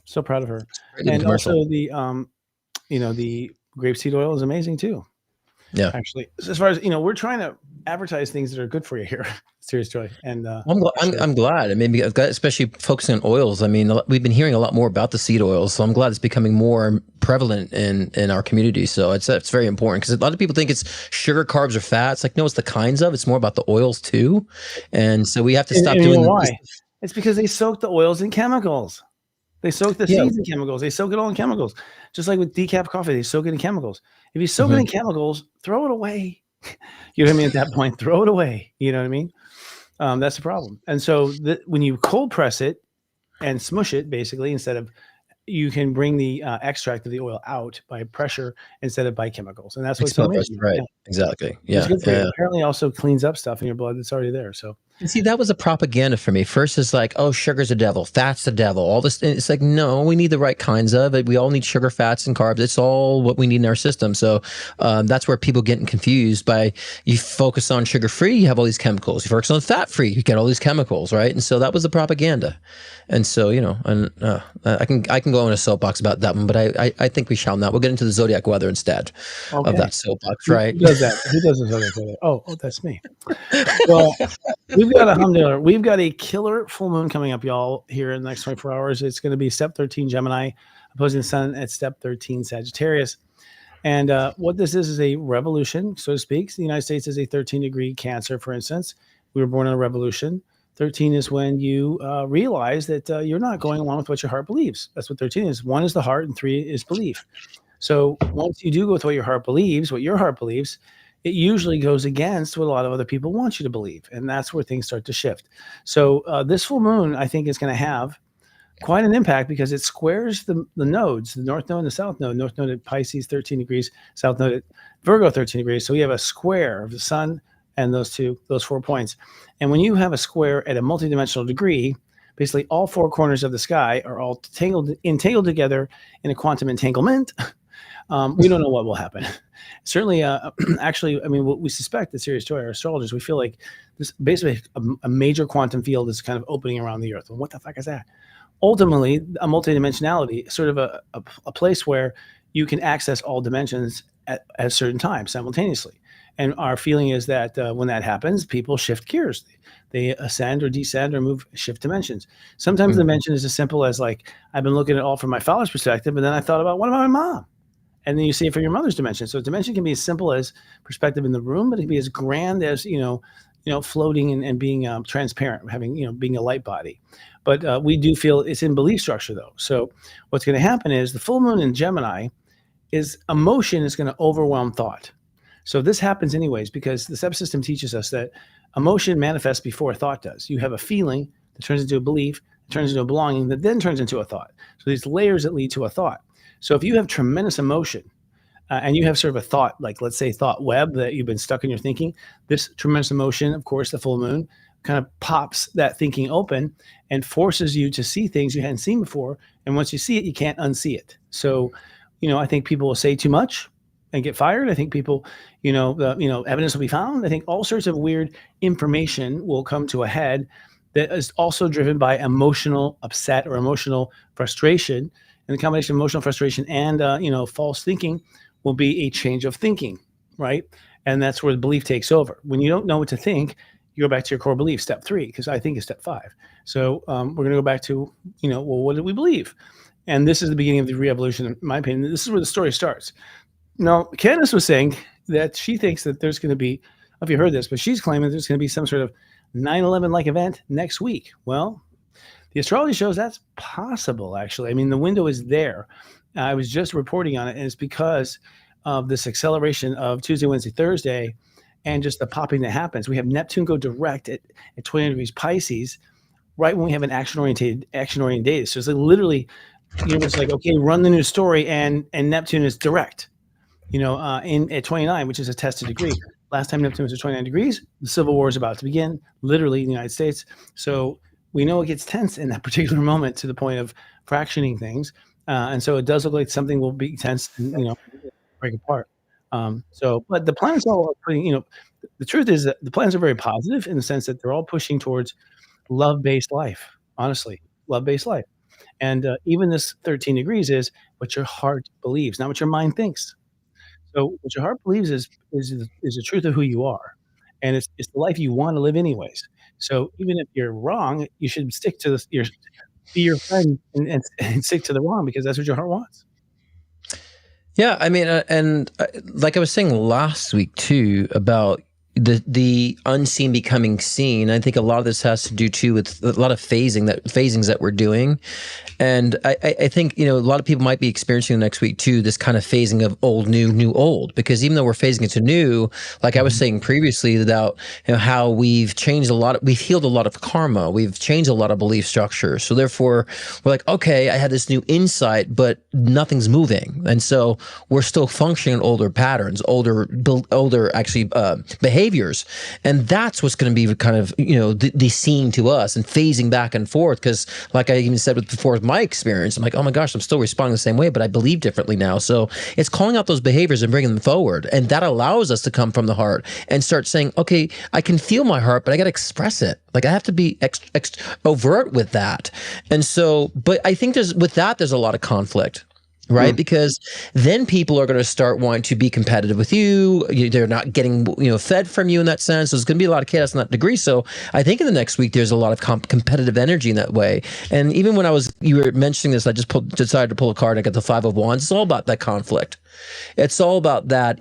So proud of her. And also the the grapeseed oil is amazing too. Yeah, actually, as far as we're trying to advertise things that are good for you here. Serious joy. And I'm glad. I mean, especially focusing on oils. I mean, we've been hearing a lot more about the seed oils, so I'm glad it's becoming more prevalent in our community. So it's very important, because a lot of people think it's sugar, carbs, or fats. Like, no, it's the kinds of. It's more about the oils too. And so we have to stop doing. Why? It's because they soak the oils in chemicals. They soak the seeds in chemicals. They soak it all in chemicals. Just like with decaf coffee, they soak it in chemicals. If you soak it in chemicals, throw it away. You know what I mean? At that point, throw it away. You know what I mean? That's the problem. And so when you cold press it and smush it, basically, instead of, you can bring the extract of the oil out by pressure instead of by chemicals. And that's what's so amazing. Right. Yeah. Exactly. Yeah. Apparently also cleans up stuff in your blood that's already there. So, and see, that was a propaganda for me. First is like, oh, sugar's the devil, fat's the devil, all this. It's like, no, we need the right kinds of it. We all need sugar, fats, and carbs. It's all what we need in our system. So that's where people getting confused by, you focus on sugar-free, you have all these chemicals. You focus on fat-free, you get all these chemicals, right? And so that was the propaganda. And so, I can go on a soapbox about that one, but I think we shall not. We'll get into the zodiac weather instead of that soapbox, right? Who does that? Who does the zodiac weather? Oh, that's me. Well, we've got a killer full moon coming up, y'all, here in the next 24 hours. It's going to be step 13 Gemini, opposing the sun at step 13 Sagittarius. And what this is a revolution, so to speak. The United States is a 13-degree Cancer, for instance. We were born in a revolution. 13 is when you realize that you're not going along with what your heart believes. That's what 13 is. 1 is the heart and 3 is belief. So once you do go with what your heart believes, it usually goes against what a lot of other people want you to believe. And that's where things start to shift. So this full moon, I think, is going to have quite an impact because it squares the nodes, the north node and the south node. North node at Pisces, 13 degrees, south node at Virgo, 13 degrees. So we have a square of the sun and those 4 points. And when you have a square at a multidimensional degree, basically all 4 corners of the sky are all entangled together in a quantum entanglement. We don't know what will happen. Certainly, actually, I mean, what we suspect at Serious Joy, our astrologers, we feel like this basically a major quantum field is kind of opening around the Earth. Well, what the fuck is that? Ultimately, a multidimensionality, sort of a place where you can access all dimensions at a certain time simultaneously. And our feeling is that when that happens, people shift gears. They ascend or descend or shift dimensions. Sometimes the dimension is as simple as like, I've been looking at it all from my father's perspective, and then I thought about, what about my mom? And then you see it from your mother's dimension. So dimension can be as simple as perspective in the room, but it can be as grand as, floating and being transparent, having, being a light body. But we do feel it's in belief structure though. So what's going to happen is the full moon in Gemini is emotion is going to overwhelm thought. So this happens anyways, because the subsystem teaches us that emotion manifests before thought does. You have a feeling that turns into a belief, that turns into a belonging, that then turns into a thought. So these layers that lead to a thought. So if you have tremendous emotion and you have sort of a thought, like let's say thought web that you've been stuck in your thinking, this tremendous emotion, of course, the full moon kind of pops that thinking open and forces you to see things you hadn't seen before. And once you see it, you can't unsee it. So, I think people will say too much and get fired. I think people, evidence will be found. I think all sorts of weird information will come to a head that is also driven by emotional upset or emotional frustration. And the combination of emotional frustration and, false thinking will be a change of thinking, right? And that's where the belief takes over. When you don't know what to think, you go back to your core belief, step 3, because I think is step 5. So we're going to go back to, what did we believe? And this is the beginning of the re-evolution, in my opinion. This is where the story starts. Now, Candace was saying that she thinks that there's going to be, I don't know if you heard this, but she's claiming there's going to be some sort of 9/11-like event next week. Well, the astrology shows that's possible, actually. I mean, the window is there. I was just reporting on it, and it's because of this acceleration of Tuesday, Wednesday, Thursday, and just the popping that happens. We have Neptune go direct at 20 degrees Pisces, right when we have an action-oriented data. So it's like literally, it's like, okay, run the news story, and Neptune is direct, at 29, which is a tested degree. Last time Neptune was at 29 degrees, the Civil War is about to begin, literally in the United States. So we know it gets tense in that particular moment to the point of fractioning things. And so it does look like something will be tense and, break apart. But the planets all are putting, the truth is that the planets are very positive in the sense that they're all pushing towards love-based life, honestly, love-based life. And even this 13 degrees is what your heart believes, not what your mind thinks. So what your heart believes is the truth of who you are. And it's the life you want to live anyways. So even if you're wrong, you should stick to this, be your friend and stick to the wrong, because that's what your heart wants. Yeah, I mean, like I was saying last week too about the unseen becoming seen. I think a lot of this has to do too with a lot of phasings that we're doing. And I think, a lot of people might be experiencing next week too, this kind of phasing of old, new, old, because even though we're phasing into new, like I was saying previously about how we've changed we've healed a lot of karma. We've changed a lot of belief structures. So therefore we're like, okay, I had this new insight, but nothing's moving. And so we're still functioning in older patterns, older actually behaviors. And that's what's going to be kind of, the scene to us and phasing back and forth. Because like I even said before with my experience, I'm like, oh my gosh, I'm still responding the same way, but I believe differently now. So it's calling out those behaviors and bringing them forward. And that allows us to come from the heart and start saying, okay, I can feel my heart, but I got to express it. Like I have to be overt with that. And so, but I think there's a lot of conflict. Right? Because then people are going to start wanting to be competitive with you. They're not getting, fed from you in that sense. There's going to be a lot of chaos in that degree. So I think in the next week, there's a lot of competitive energy in that way. And even when you were mentioning this, I just decided to pull a card. I got the 5 of Wands. It's all about that conflict. It's all about that,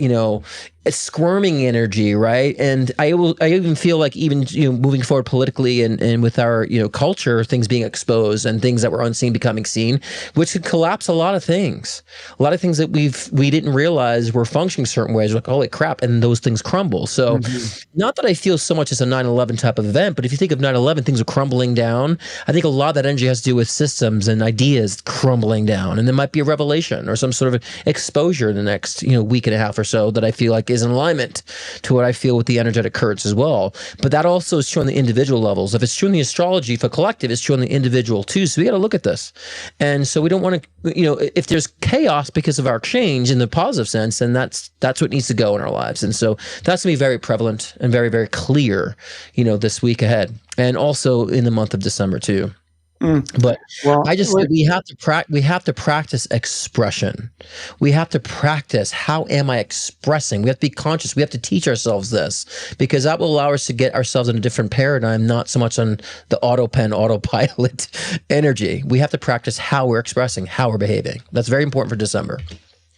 it's squirming energy, right? And I even feel like even moving forward politically and with our culture, things being exposed and things that were unseen becoming seen, which could collapse a lot of things that we didn't realize were functioning certain ways. Like, holy crap, and those things crumble. So not that I feel so much as a 9/11 type of event, but if you think of 9/11, things are crumbling down. I think a lot of that energy has to do with systems and ideas crumbling down, and there might be a revelation or some sort of exposure in the next week and a half or so that I feel like is in alignment to what I feel with the energetic currents as well. But that also is true on the individual levels. If it's true in the astrology for collective, it's true on the individual too. So we got to look at this. And so we don't want to, if there's chaos because of our change in the positive sense, then that's what needs to go in our lives. And so that's going to be very prevalent and very, very clear, this week ahead. And also in the month of December too. But we have to practice expression. We have to practice, how am I expressing? We have to be conscious. We have to teach ourselves this, because that will allow us to get ourselves in a different paradigm, not so much on the autopilot energy. We have to practice how we're expressing, how we're behaving. That's very important for December.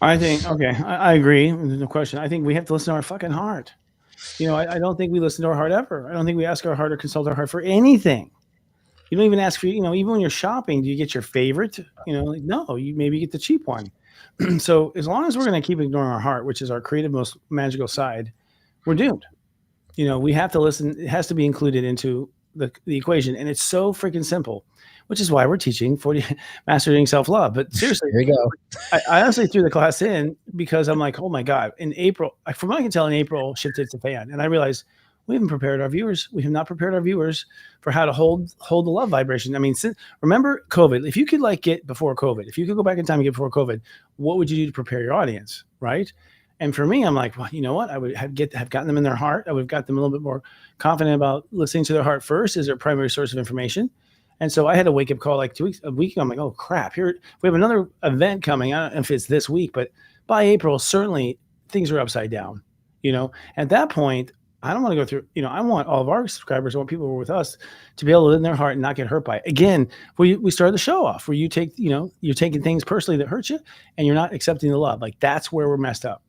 I think, I agree. There's no question. I think we have to listen to our fucking heart. I don't think we listen to our heart ever. I don't think we ask our heart or consult our heart for anything. You don't even ask for, even when you're shopping, do you get your favorite? No, you maybe get the cheap one. So as long as we're going to keep ignoring our heart, which is our creative, most magical side, we're doomed. We have to listen. It has to be included into the equation. And it's so freaking simple, which is why we're teaching mastering self-love. But seriously, there you go. I honestly threw the class in because I'm like, oh my God, in April, from what I can tell, in April, shit hits the fan. And I realized, we haven't prepared our viewers. We have not prepared our viewers for how to hold the love vibration. I mean, remember COVID. If you could get before COVID, if you could go back in time and get before COVID, what would you do to prepare your audience, right? And for me, I'm like, well, you know what? I would have gotten them in their heart. I would have got them a little bit more confident about listening to their heart first as their primary source of information. And so I had a wake up call like a week ago. I'm like, oh crap! Here we have another event coming. I don't know if it's this week, but by April, certainly things are upside down. At that point, I don't want to go through, I want all of our subscribers, I want people who are with us to be able to live in their heart and not get hurt by it. Again, we started the show off where you take, you're taking things personally that hurt you and you're not accepting the love. Like, that's where we're messed up.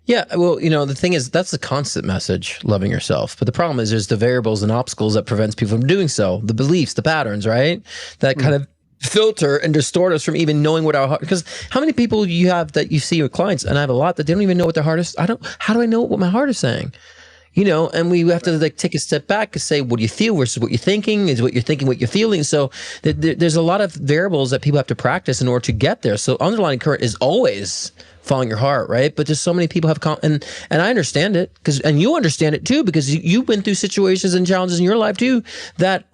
Yeah. Well, the thing is, that's the constant message, loving yourself. But the problem is there's the variables and obstacles that prevents people from doing so. The beliefs, the patterns, right? That kind of filter and distort us from even knowing what our heart, because how many people you have that you see with clients, and I have a lot, that they don't even know what their heart is. How do I know what my heart is saying? And we have to take a step back and say, what do you feel versus what you're thinking? Is what you're thinking what you're feeling? So there's a lot of variables that people have to practice in order to get there. So underlying current is always following your heart, right? But just so many people have and I understand it, and you understand it too, because you've been through situations and challenges in your life too that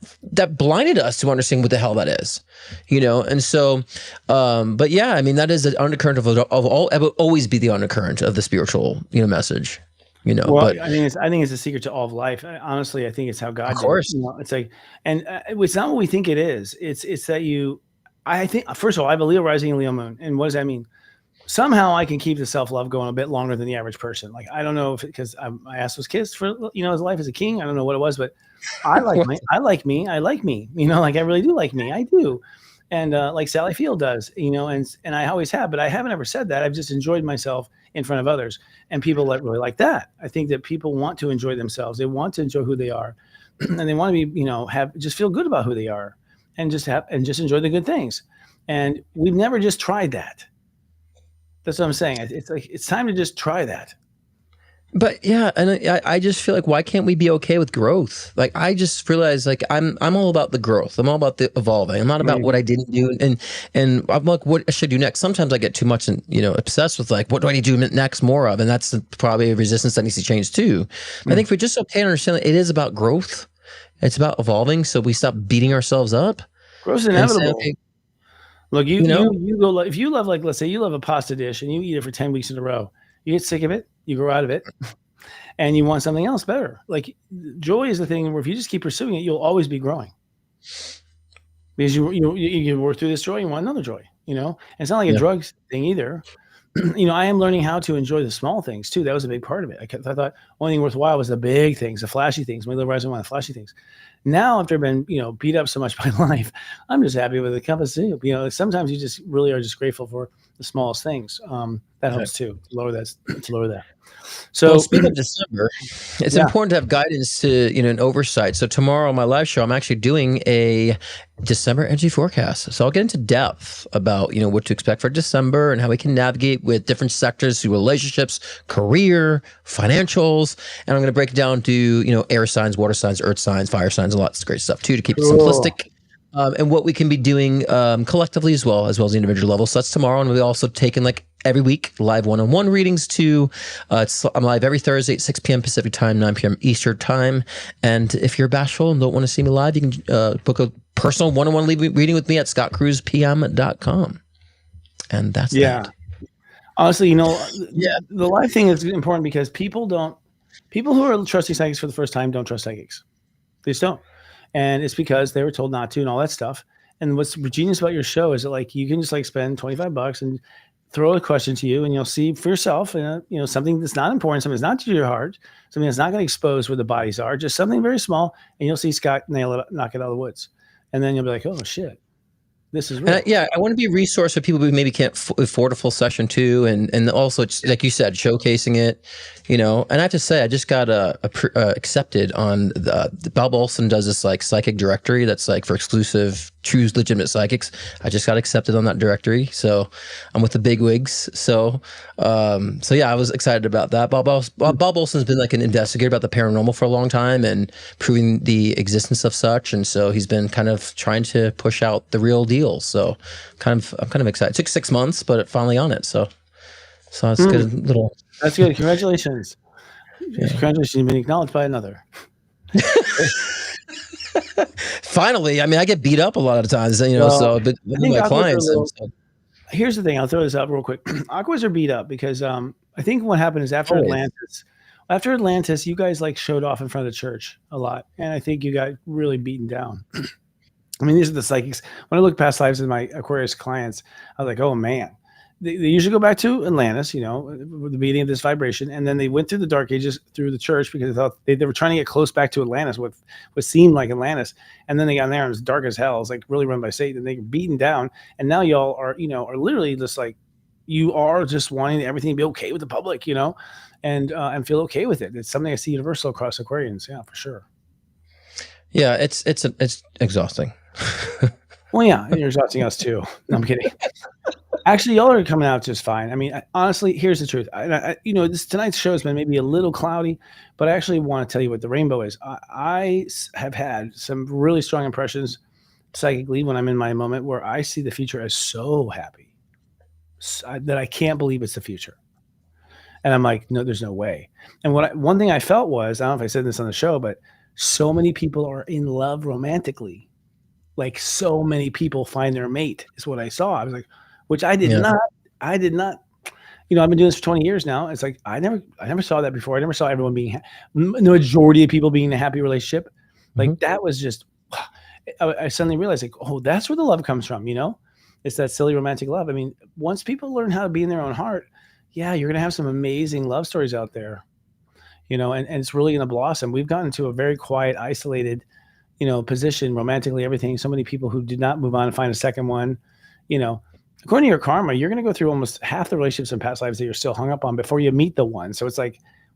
blinded us to understand what the hell that is, And so, but yeah, I mean, that is the undercurrent of all. It will always be the undercurrent of the spiritual, message. Well, but I think it's a secret to all of life. Honestly, I think it's how God. Of course, did it. It's like, and it's not what we think it is. It's that I think, first of all, I have a Leo rising and Leo moon, and what does that mean? Somehow I can keep the self-love going a bit longer than the average person. Like, I don't know if because I asked those kids for his life as a king. I don't know what it was, but I like I like me. Like I really do like me. I do. And like Sally Field does, and I always have, but I haven't ever said that. I've just enjoyed myself in front of others, and people really like that. I think that people want to enjoy themselves. They want to enjoy who they are, and they want to be, just feel good about who they are, and just enjoy the good things. And we've never just tried that. That's what I'm saying. It's like, it's time to just try that. But yeah, and I just feel like, why can't we be okay with growth? Like, I just realized, like, I'm all about the growth. I'm all about the evolving. I'm not about what I didn't do. And I'm like, what I should do next? Sometimes I get too much and, obsessed with like, what do I need to do next more of? And that's probably a resistance that needs to change too. I think if we're just okay to understand that it is about growth, it's about evolving. So we stop beating ourselves up. Growth is inevitable. Look, you go, if you love, like, let's say you love a pasta dish and you eat it for 10 weeks in a row, you get sick of it, you grow out of it, and you want something else better. Like, joy is the thing where if you just keep pursuing it, you'll always be growing. Because you work through this joy, you want another joy, And it's not like a drugs thing either. I am learning how to enjoy the small things too. That was a big part of it. I thought only thing worthwhile was the big things, the flashy things. My little rising want the flashy things. Now, after I've been, beat up so much by life, I'm just happy with a cup of soup. Sometimes you just really are just grateful for the smallest things. That helps too, to lower that. So, well, speaking of December, it's important to have guidance to, an oversight. So tomorrow on my live show, I'm actually doing a December energy forecast. So I'll get into depth about, what to expect for December and how we can navigate with different sectors through relationships, career, financials. And I'm going to break it down to, air signs, water signs, earth signs, fire signs, a lot of great stuff too, to keep it simplistic. And what we can be doing collectively as well as the individual level. So that's tomorrow. And we'll also taking every week live one-on-one readings too. I'm live every Thursday at 6 p.m. Pacific time, 9 p.m. Eastern time. And if you're bashful and don't want to see me live, you can book a personal one-on-one reading with me at scottcruzpm.com. And that's that. Honestly, the live thing is important because people who are trusting psychics for the first time don't trust psychics. They just don't. And it's because they were told not to and all that stuff. And what's genius about your show is that you can just spend $25 and throw a question to you and you'll see for yourself, something that's not important, something that's not to your heart, something that's not going to expose where the bodies are, just something very small. And you'll see Scott knock it out of the woods. And then you'll be like, oh shit, this is real. I want to be a resource for people who maybe can't afford a full session too. And also, like you said, showcasing it, and I have to say, I just got accepted on Bob Olson does this psychic directory that's for exclusive, true, legitimate psychics. I just got accepted on that directory. So I'm with the big wigs. So I was excited about that. Bob Olson's been an investigator about the paranormal for a long time and proving the existence of such. And so he's been kind of trying to push out the real deal. So I'm kind of excited. It took 6 months, but finally on it. So it's good little. That's good. Congratulations. Yeah. Congratulations. You've been acknowledged by another. Finally, I get beat up a lot of times, but my clients. Here's the thing. I'll throw this out real quick. Aquas are beat up because I think what happened is after Atlantis, you guys showed off in front of the church a lot. And I think you got really beaten down. These are the psychics. When I look past lives of my Aquarius clients, I was like, oh man. They usually go back to Atlantis, the beginning of this vibration, and then they went through the Dark Ages through the church because they thought they were trying to get close back to Atlantis, what seemed like Atlantis, and then they got in there and it was dark as hell. It's really run by Satan, and they get beaten down, and now y'all are literally just you are just wanting everything to be okay with the public, and feel okay with it. It's something I see universal across Aquarians, for sure. Yeah, it's exhausting. Well, yeah, you're exhausting us too. No, I'm kidding. Actually, y'all are coming out just fine. Honestly, here's the truth. Tonight's show has been maybe a little cloudy, but I actually want to tell you what the rainbow is. I have had some really strong impressions psychically when I'm in my moment where I see the future as so happy that I can't believe it's the future. And I'm like, no, there's no way. And one thing I felt was, I don't know if I said this on the show, but so many people are in love romantically. So many people find their mate is what I saw. I was like, which I did not. I've been doing this for 20 years now. It's I never saw that before. I never saw everyone being, the majority of people being in a happy relationship. That was just, I suddenly realized oh, that's where the love comes from. It's that silly romantic love. Once people learn how to be in their own heart, you're going to have some amazing love stories out there, and it's really going to blossom. We've gotten to a very quiet, isolated, position romantically, everything. So many people who did not move on and find a second one, according to your karma, you're going to go through almost half the relationships in past lives that you're still hung up on before you meet the one. So it's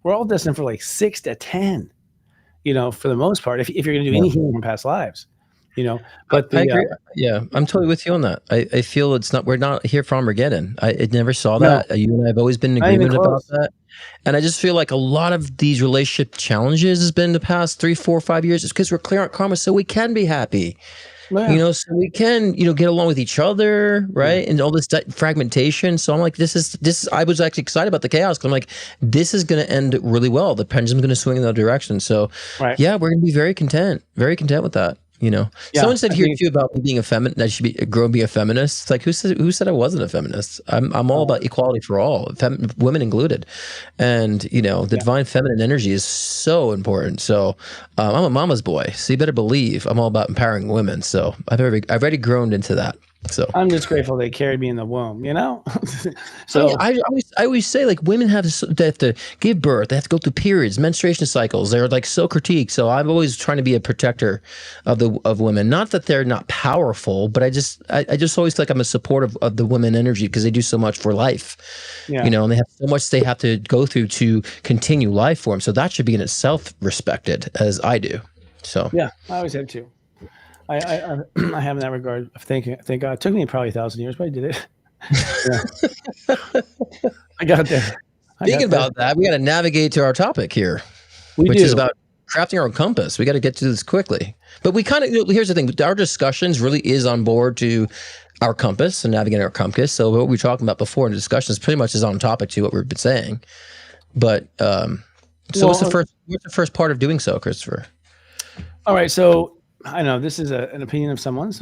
we're all destined for 6 to 10, for the most part, if you're going to do anything from past lives, but I agree. I'm totally with you on that. I feel we're not here for Armageddon. I never saw that. You and I have always been in agreement about that. And I just feel a lot of these relationship challenges has been the past 3, 4, 5 years. It's because we're clear on karma so we can be happy. Yeah. So we can, get along with each other, right? Yeah. And all this fragmentation. So I'm this is, I was actually excited about the chaos because I'm this is going to end really well. The pendulum's going to swing in that direction. So we're going to be very content with that. Someone said here too about me being a feminist, that I should grow and be a feminist. It's who said I wasn't a feminist? I'm all about equality for all, women included. And, the divine feminine energy is so important. So I'm a mama's boy. So you better believe I'm all about empowering women. So I've already grown into that. So I'm just grateful they carried me in the womb, you know? So I always say, like, women they have to give birth, they have to go through periods, menstruation cycles. They're like so critiqued. So I'm always trying to be a protector of women. Not that they're not powerful, but I just always feel like I'm a supportive of the women energy because they do so much for life. yeah. You know, and they have so much they have to go through to continue life for them. So that should be in itself respected, as I do. So Yeah, I always have too. I have in that regard. Thank God. It took me probably 1,000 years, but I did it. I got there. Speaking about that, we got to navigate to our topic here, which is about crafting our compass. We got to get to this quickly. But we kind of, here's the thing, our discussions really is on board to our compass and navigating our compass. So what we were talking about before in the discussions pretty much is on topic to what we've been saying. But what's the first part of doing so, Christopher? All right, so I know this is an opinion of someone's.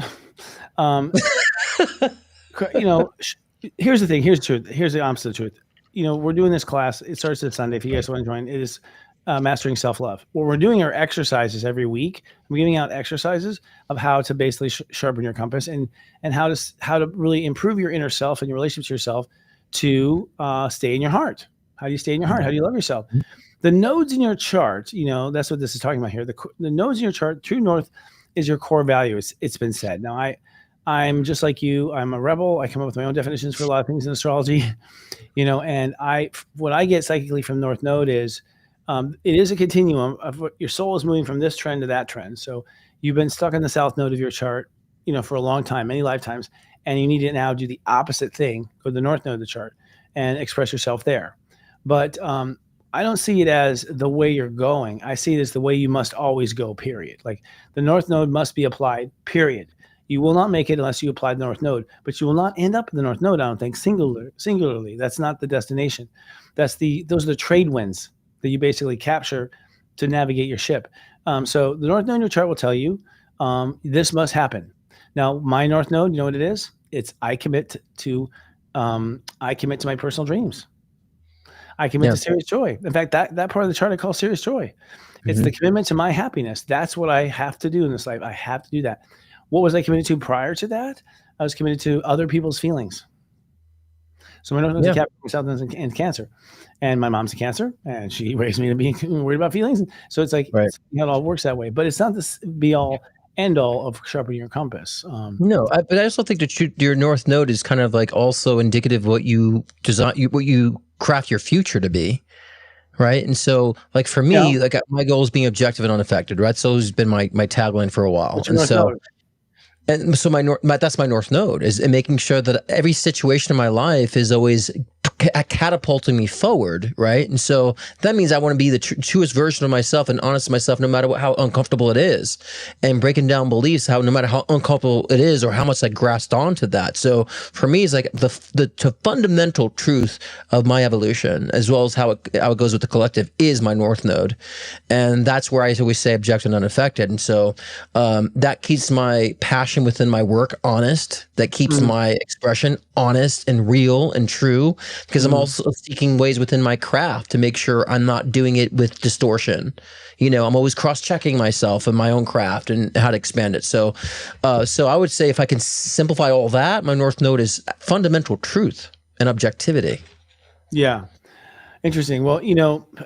Here's the thing. Here's the truth. Here's the opposite of the truth. We're doing this class. It starts this Sunday. If you guys want to join, it is mastering self-love. What we're doing are exercises every week. We're giving out exercises of how to basically sharpen your compass and how to really improve your inner self and your relationship to yourself to stay in your heart. How do you stay in your heart? How do you love yourself? The nodes in your chart, that's what this is talking about here. The nodes in your chart, true north is your core value. It's been said. Now, I'm just like you. I'm a rebel. I come up with my own definitions for a lot of things in astrology, and what I get psychically from North Node is it is a continuum of what your soul is moving from this trend to that trend. So you've been stuck in the South Node of your chart, for a long time, many lifetimes, and you need to now do the opposite thing, go to the North Node of the chart and express yourself there. But I don't see it as the way you're going. I see it as the way you must always go, period. Like the North Node must be applied, period. You will not make it unless you apply the North Node, but you will not end up in the North Node, I don't think, singularly. That's not the destination. Those are the trade winds that you basically capture to navigate your ship. So the North Node in your chart will tell you this must happen. Now, my North Node, you know what it is? It's I commit to my personal dreams. I commit to serious joy. In fact, that part of the chart I call serious joy. It's the commitment to my happiness. That's what I have to do in this life. I have to do that. What was I committed to prior to that? I was committed to other people's feelings. So my North Node's a Capricorn, South Node and Cancer. And my mom's a Cancer, and she raised me to be worried about feelings. So it's like, it all works that way. But it's not this be-all, end-all of sharpening your compass. No, but I also think that your North Node is kind of like also indicative of what you design, what you craft your future to be, right? And so, like for me, like my goal is being objective and unaffected, right? So it's been my tagline for a while, and so. And so that's my North Node is making sure that every situation in my life is always catapulting me forward, right? And so that means I want to be the truest version of myself and honest to myself, no matter how uncomfortable it is, and breaking down beliefs, no matter how uncomfortable it is or how much I grasped onto that. So for me, it's like the fundamental truth of my evolution, as well as how it goes with the collective, is my North Node, and that's where I always say objective and unaffected. And so that keeps my passion within my work honest. That keeps my expression honest and real and true. Because I'm also seeking ways within my craft to make sure I'm not doing it with distortion. I'm always cross-checking myself and my own craft and how to expand it. So I would say if I can simplify all that, my North Node is fundamental truth and objectivity. Yeah. Interesting. Well,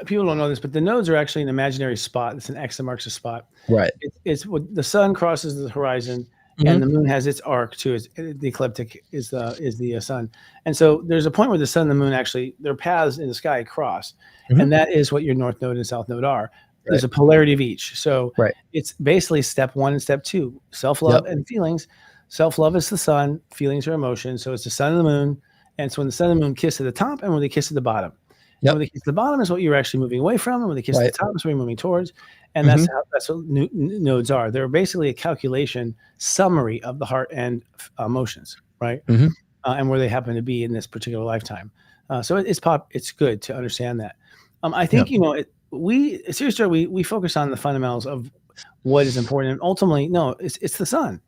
people don't know this, but the nodes are actually an imaginary spot. It's an X that marks a spot. Right. It's when the sun crosses the horizon. And the moon has its arc too. The ecliptic is the sun, and so there's a point where the sun and the moon actually their paths in the sky cross, and that is what your North Node and South Node are. There's a polarity of each. So it's basically step 1 and step 2: self-love and feelings. Self-love is the sun, feelings are emotions. So it's the sun and the moon, and so when the sun and the moon kiss at the top, and when they kiss at the bottom. When they kiss at the bottom is what you're actually moving away from, and when they kiss at the top is what you're moving towards. And that's what nodes are. They're basically a calculation summary of the heart and emotions, right? And where they happen to be in this particular lifetime. So it's good to understand that. I think we focus on the fundamentals of what is important, and ultimately, no, it's the sun.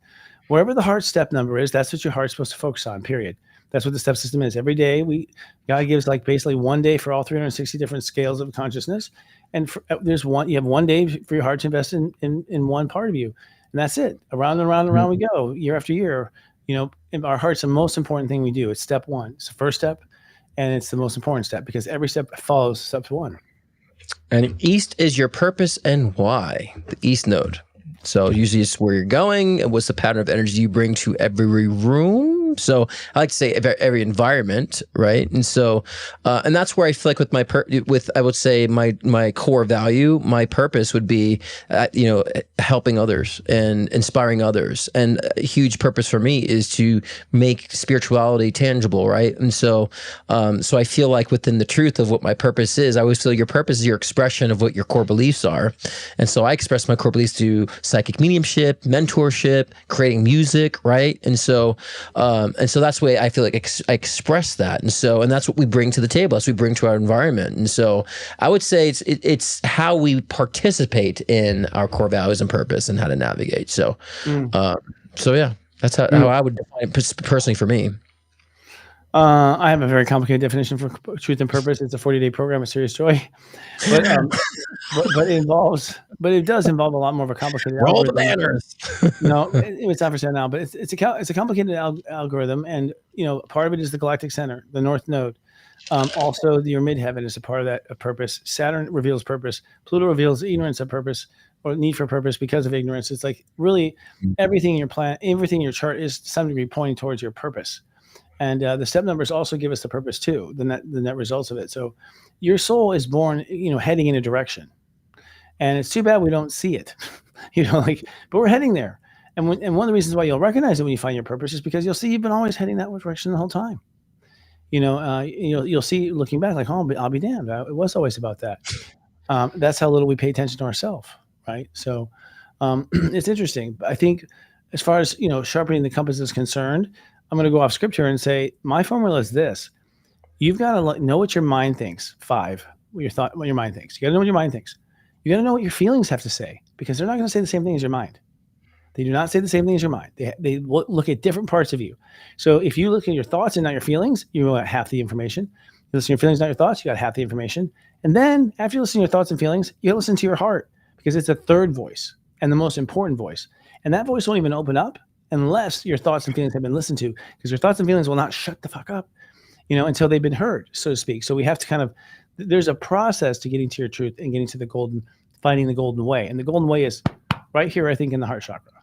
Wherever the heart step number is, that's what your heart's supposed to focus on. Period. That's what the step system is. Every day, God gives like basically one day for all 360 different scales of consciousness. And you have one day for your heart to invest in one part of you. And that's it. Around and around and around we go, year after year, Our heart's the most important thing we do. It's step one. It's the first step, and it's the most important step because every step follows step one. And east is your purpose and why, the east node. So usually it's where you're going and what's the pattern of energy you bring to every room. So I like to say every environment, right? And so, and that's where I feel like with I would say my core value, my purpose would be, helping others and inspiring others. And a huge purpose for me is to make spirituality tangible, right? And so, so I feel like within the truth of what my purpose is, I always feel your purpose is your expression of what your core beliefs are. And so I express my core beliefs through psychic mediumship, mentorship, creating music, right? And so that's the way I feel like I express that. And that's what we bring to the table, that's what we bring to our environment. And so I would say it's how we participate in our core values and purpose and how to navigate. So, yeah, that's how I would define it personally for me. I have a very complicated definition for truth and purpose. It's a 40-day program of serious joy, but it does involve a lot more of a complicated Roll the banners. No, it's not for sale now, but it's a complicated algorithm, and part of it is the galactic center, the north node. Also, your midheaven is a part of that purpose. Saturn reveals purpose. Pluto reveals ignorance of purpose or need for purpose because of ignorance. It's like really everything in your plan, everything in your chart is to some degree pointing towards your purpose. And the step numbers also give us the purpose too, the net results of it. So your soul is born, heading in a direction, and it's too bad we don't see it, but we're heading there. And one of the reasons why you'll recognize it when you find your purpose is because you'll see you've been always heading that direction the whole time. You'll see looking back like, oh, I'll be damned. It was always about that. That's how little we pay attention to ourselves, right? So it's interesting. I think as far as, sharpening the compass is concerned, I'm going to go off script here and say, my formula is this. You've got to know what your mind thinks. 5, what your mind thinks. You got to know what your mind thinks. You got to know what your feelings have to say, because they're not going to say the same thing as your mind. They do not say the same thing as your mind. They look at different parts of you. So if you look at your thoughts and not your feelings, you got half the information. You listen to your feelings, not your thoughts, you got half the information. And then after you listen to your thoughts and feelings, you listen to your heart, because it's a third voice and the most important voice. And that voice won't even open up unless your thoughts and feelings have been listened to, because your thoughts and feelings will not shut the fuck up, until they've been heard, so to speak. So we have to there's a process to getting to your truth and getting to finding the golden way. And the golden way is right here, I think, in the heart chakra.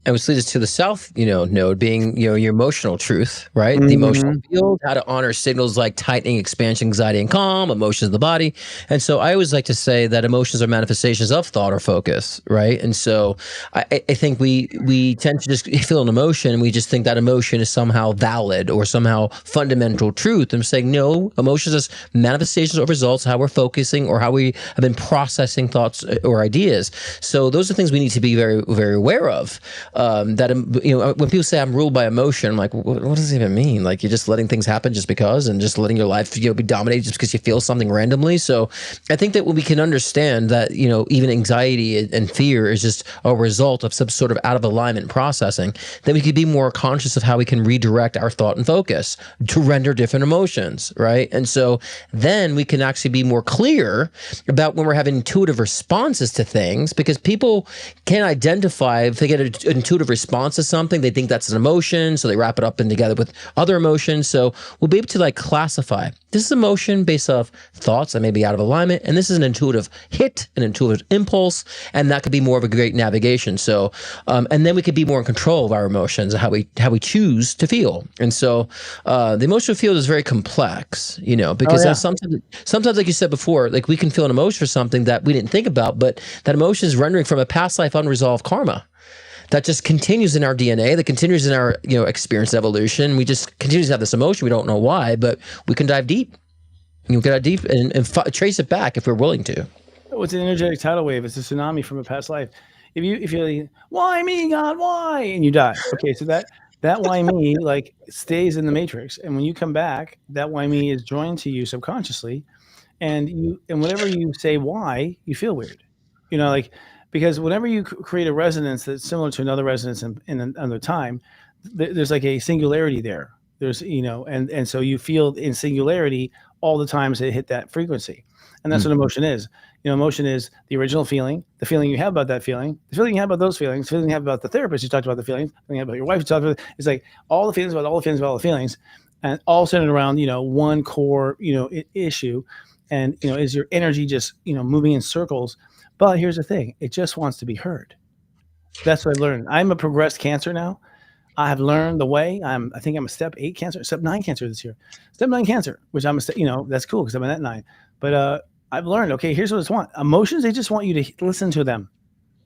And which leads us to the south, node being, your emotional truth, right? The emotional field, how to honor signals like tightening, expansion, anxiety, and calm, emotions of the body. And so I always like to say that emotions are manifestations of thought or focus, right? And so I think we tend to just feel an emotion and we just think that emotion is somehow valid or somehow fundamental truth. I'm saying, no, emotions is manifestations or results, how we're focusing or how we have been processing thoughts or ideas. So those are things we need to be very, very aware of. That when people say I'm ruled by emotion, I'm like, what does it even mean? Like, you're just letting things happen just because, and just letting your life be dominated just because you feel something randomly. So I think that when we can understand that even anxiety and fear is just a result of some sort of out of alignment processing, then we could be more conscious of how we can redirect our thought and focus to render different emotions, right? And so then we can actually be more clear about when we're having intuitive responses to things, because people can identify if they get an intuitive response to something, they think that's an emotion, so they wrap it up and together with other emotions. So we'll be able to classify, this is emotion based off thoughts that may be out of alignment, and this is an intuitive hit, an intuitive impulse, and that could be more of a great navigation. So and then we could be more in control of our emotions and how we choose to feel. And so the emotional field is very complex, because sometimes like you said before, like we can feel an emotion for something that we didn't think about, but that emotion is rendering from a past life unresolved karma that just continues in our DNA, that continues in our experience evolution. We just continue to have this emotion. We don't know why, but we can dive deep. You can dive deep and trace it back if we're willing to. Oh, it's an energetic tidal wave. It's a tsunami from a past life. If you're like, why me, God, why? And you die. Okay, so that why me stays in the matrix, and when you come back, that why me is joined to you subconsciously, and whenever you say why, you feel weird, because whenever you create a resonance that's similar to another resonance in another time, there's like a singularity there. There's, and so you feel in singularity all the times they hit that frequency. And that's what emotion is. Emotion is the original feeling, the feeling you have about that feeling, the feeling you have about those feelings, the feeling you have about the therapist you talked about the feelings, the feeling you have about your wife you talked about. It's like all the feelings about all the feelings about all the feelings, and all centered around, one core, issue. And, is your energy just, moving in circles? But here's the thing. It just wants to be heard. That's what I learned. I'm a progressed Cancer now. I have learned the way. I think I'm a step 8 Cancer, step 9 Cancer this year. Step 9 Cancer, which I'm that's cool because I'm in that 9. But I've learned, okay, here's what it's want. Emotions, they just want you to listen to them.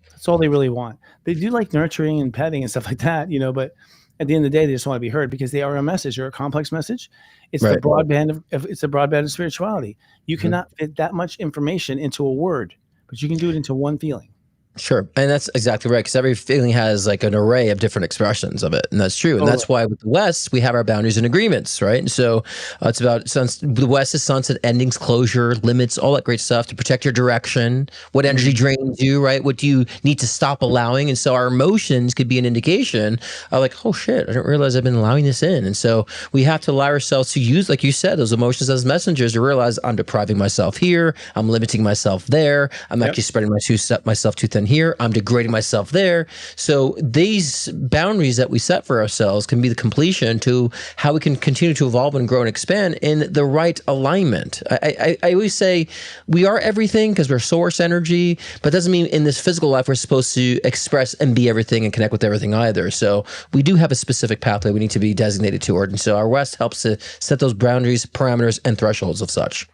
That's all they really want. They do like nurturing and petting and stuff like that, but at the end of the day, they just want to be heard because they are a message or a complex message. It's the broadband of spirituality. You cannot fit that much information into a word, but you can do it into one feeling. Sure. And that's exactly right. Because every feeling has like an array of different expressions of it. And that's true. And that's why with the West, we have our boundaries and agreements, right? And so it's about the West is sunset, endings, closure, limits, all that great stuff to protect your direction, what energy drains you, right? What do you need to stop allowing? And so our emotions could be an indication of like, oh shit, I didn't realize I've been allowing this in. And so we have to allow ourselves to use, like you said, those emotions as messengers to realize I'm depriving myself here. I'm limiting myself there. I'm actually spreading myself too thin here. I'm degrading myself there. So these boundaries that we set for ourselves can be the completion to how we can continue to evolve and grow and expand in the right alignment. I always say we are everything because we're source energy, but it doesn't mean in this physical life we're supposed to express and be everything and connect with everything either. So we do have a specific pathway we need to be designated toward. And so our West helps to set those boundaries, parameters, and thresholds of such.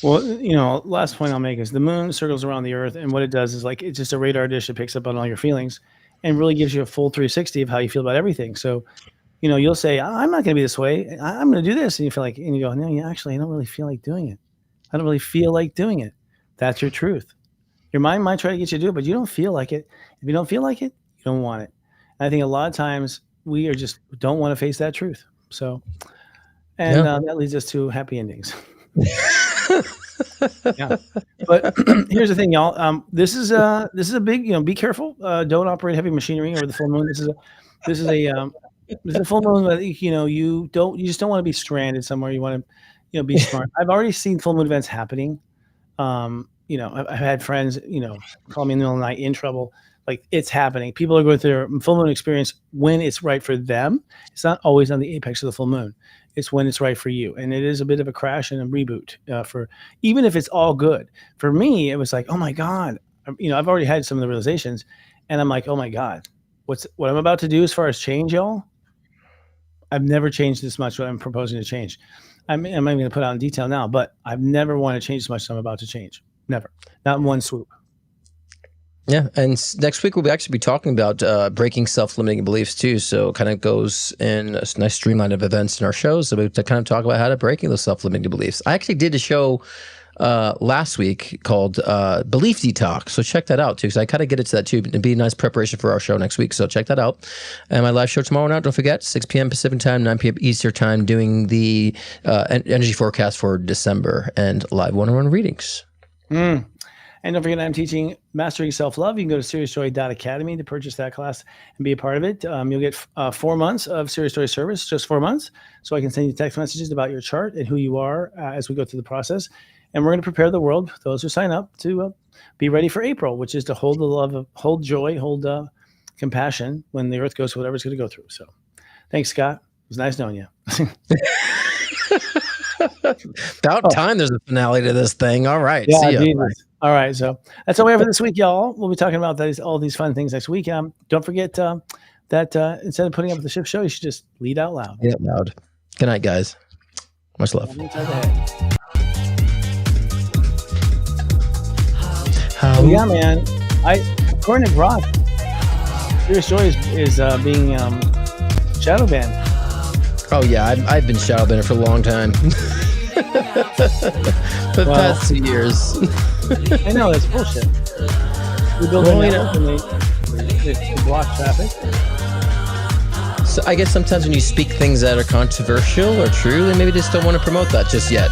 Well, last point I'll make is the moon circles around the earth, and what it does is like it's just a radar dish that picks up on all your feelings and really gives you a full 360 of how you feel about everything. So, you'll say, I'm not going to be this way. I'm going to do this. And you feel like, and you go, no, actually, I don't really feel like doing it. I don't really feel like doing it. That's your truth. Your mind might try to get you to do it, but you don't feel like it. If you don't feel like it, you don't want it. And I think a lot of times we are just don't want to face that truth. So, and that leads us to happy endings. Yeah, but here's the thing, y'all. This is a big, be careful. Don't operate heavy machinery over the full moon. This is a full moon that you just don't want to be stranded somewhere. You want to be smart. I've already seen full moon events happening. I've had friends call me in the middle of the night in trouble. Like it's happening. People are going through their full moon experience when it's right for them. It's not always on the apex of the full moon. It's when it's right for you. And it is a bit of a crash and a reboot for even if it's all good. For me, it was like, oh my God, I've already had some of the realizations and I'm like, oh my God, what I'm about to do as far as change, y'all, I've never changed this much what I'm proposing to change. I'm not even going to put out in detail now, but I've never wanted to change as much as I'm about to change. Never. Not in one swoop. Yeah, and next week we'll actually be talking about breaking self-limiting beliefs too. So it kind of goes in a nice streamline of events in our shows. So we kind of talk about how to breaking those self-limiting beliefs. I actually did a show last week called Belief Detox. So check that out too, because I kind of get into that too. It'd be a nice preparation for our show next week. So check that out. And my live show tomorrow night, don't forget, 6 p.m. Pacific time, 9 p.m. Eastern time, doing the energy forecast for December and live one-on-one readings. And don't forget, I'm teaching Mastering Self-Love. You can go to seriousjoy.academy to purchase that class and be a part of it. You'll get 4 months of Serious Joy service, just 4 months. So I can send you text messages about your chart and who you are as we go through the process. And we're going to prepare the world, those who sign up, to be ready for April, which is to hold the love, hold joy, hold compassion when the earth goes through whatever it's going to go through. So thanks, Scott. It was nice knowing you. About time there's a finale to this thing. All right. Yeah, see ya. All right. So that's all we have for this week, y'all. We'll be talking about all these fun things next week. Don't forget that instead of putting up the shift show, you should just lead out loud. Yeah, loud. Good night, guys. Much love. Yeah, man. According to Brock, Serious Joy is being shadow banned. Oh yeah, I've been shadow banned for a long time. For the past 2 years. I know, that's bullshit. We build a network and they block traffic. So I guess sometimes when you speak things that are controversial or true, they maybe just don't want to promote that just yet.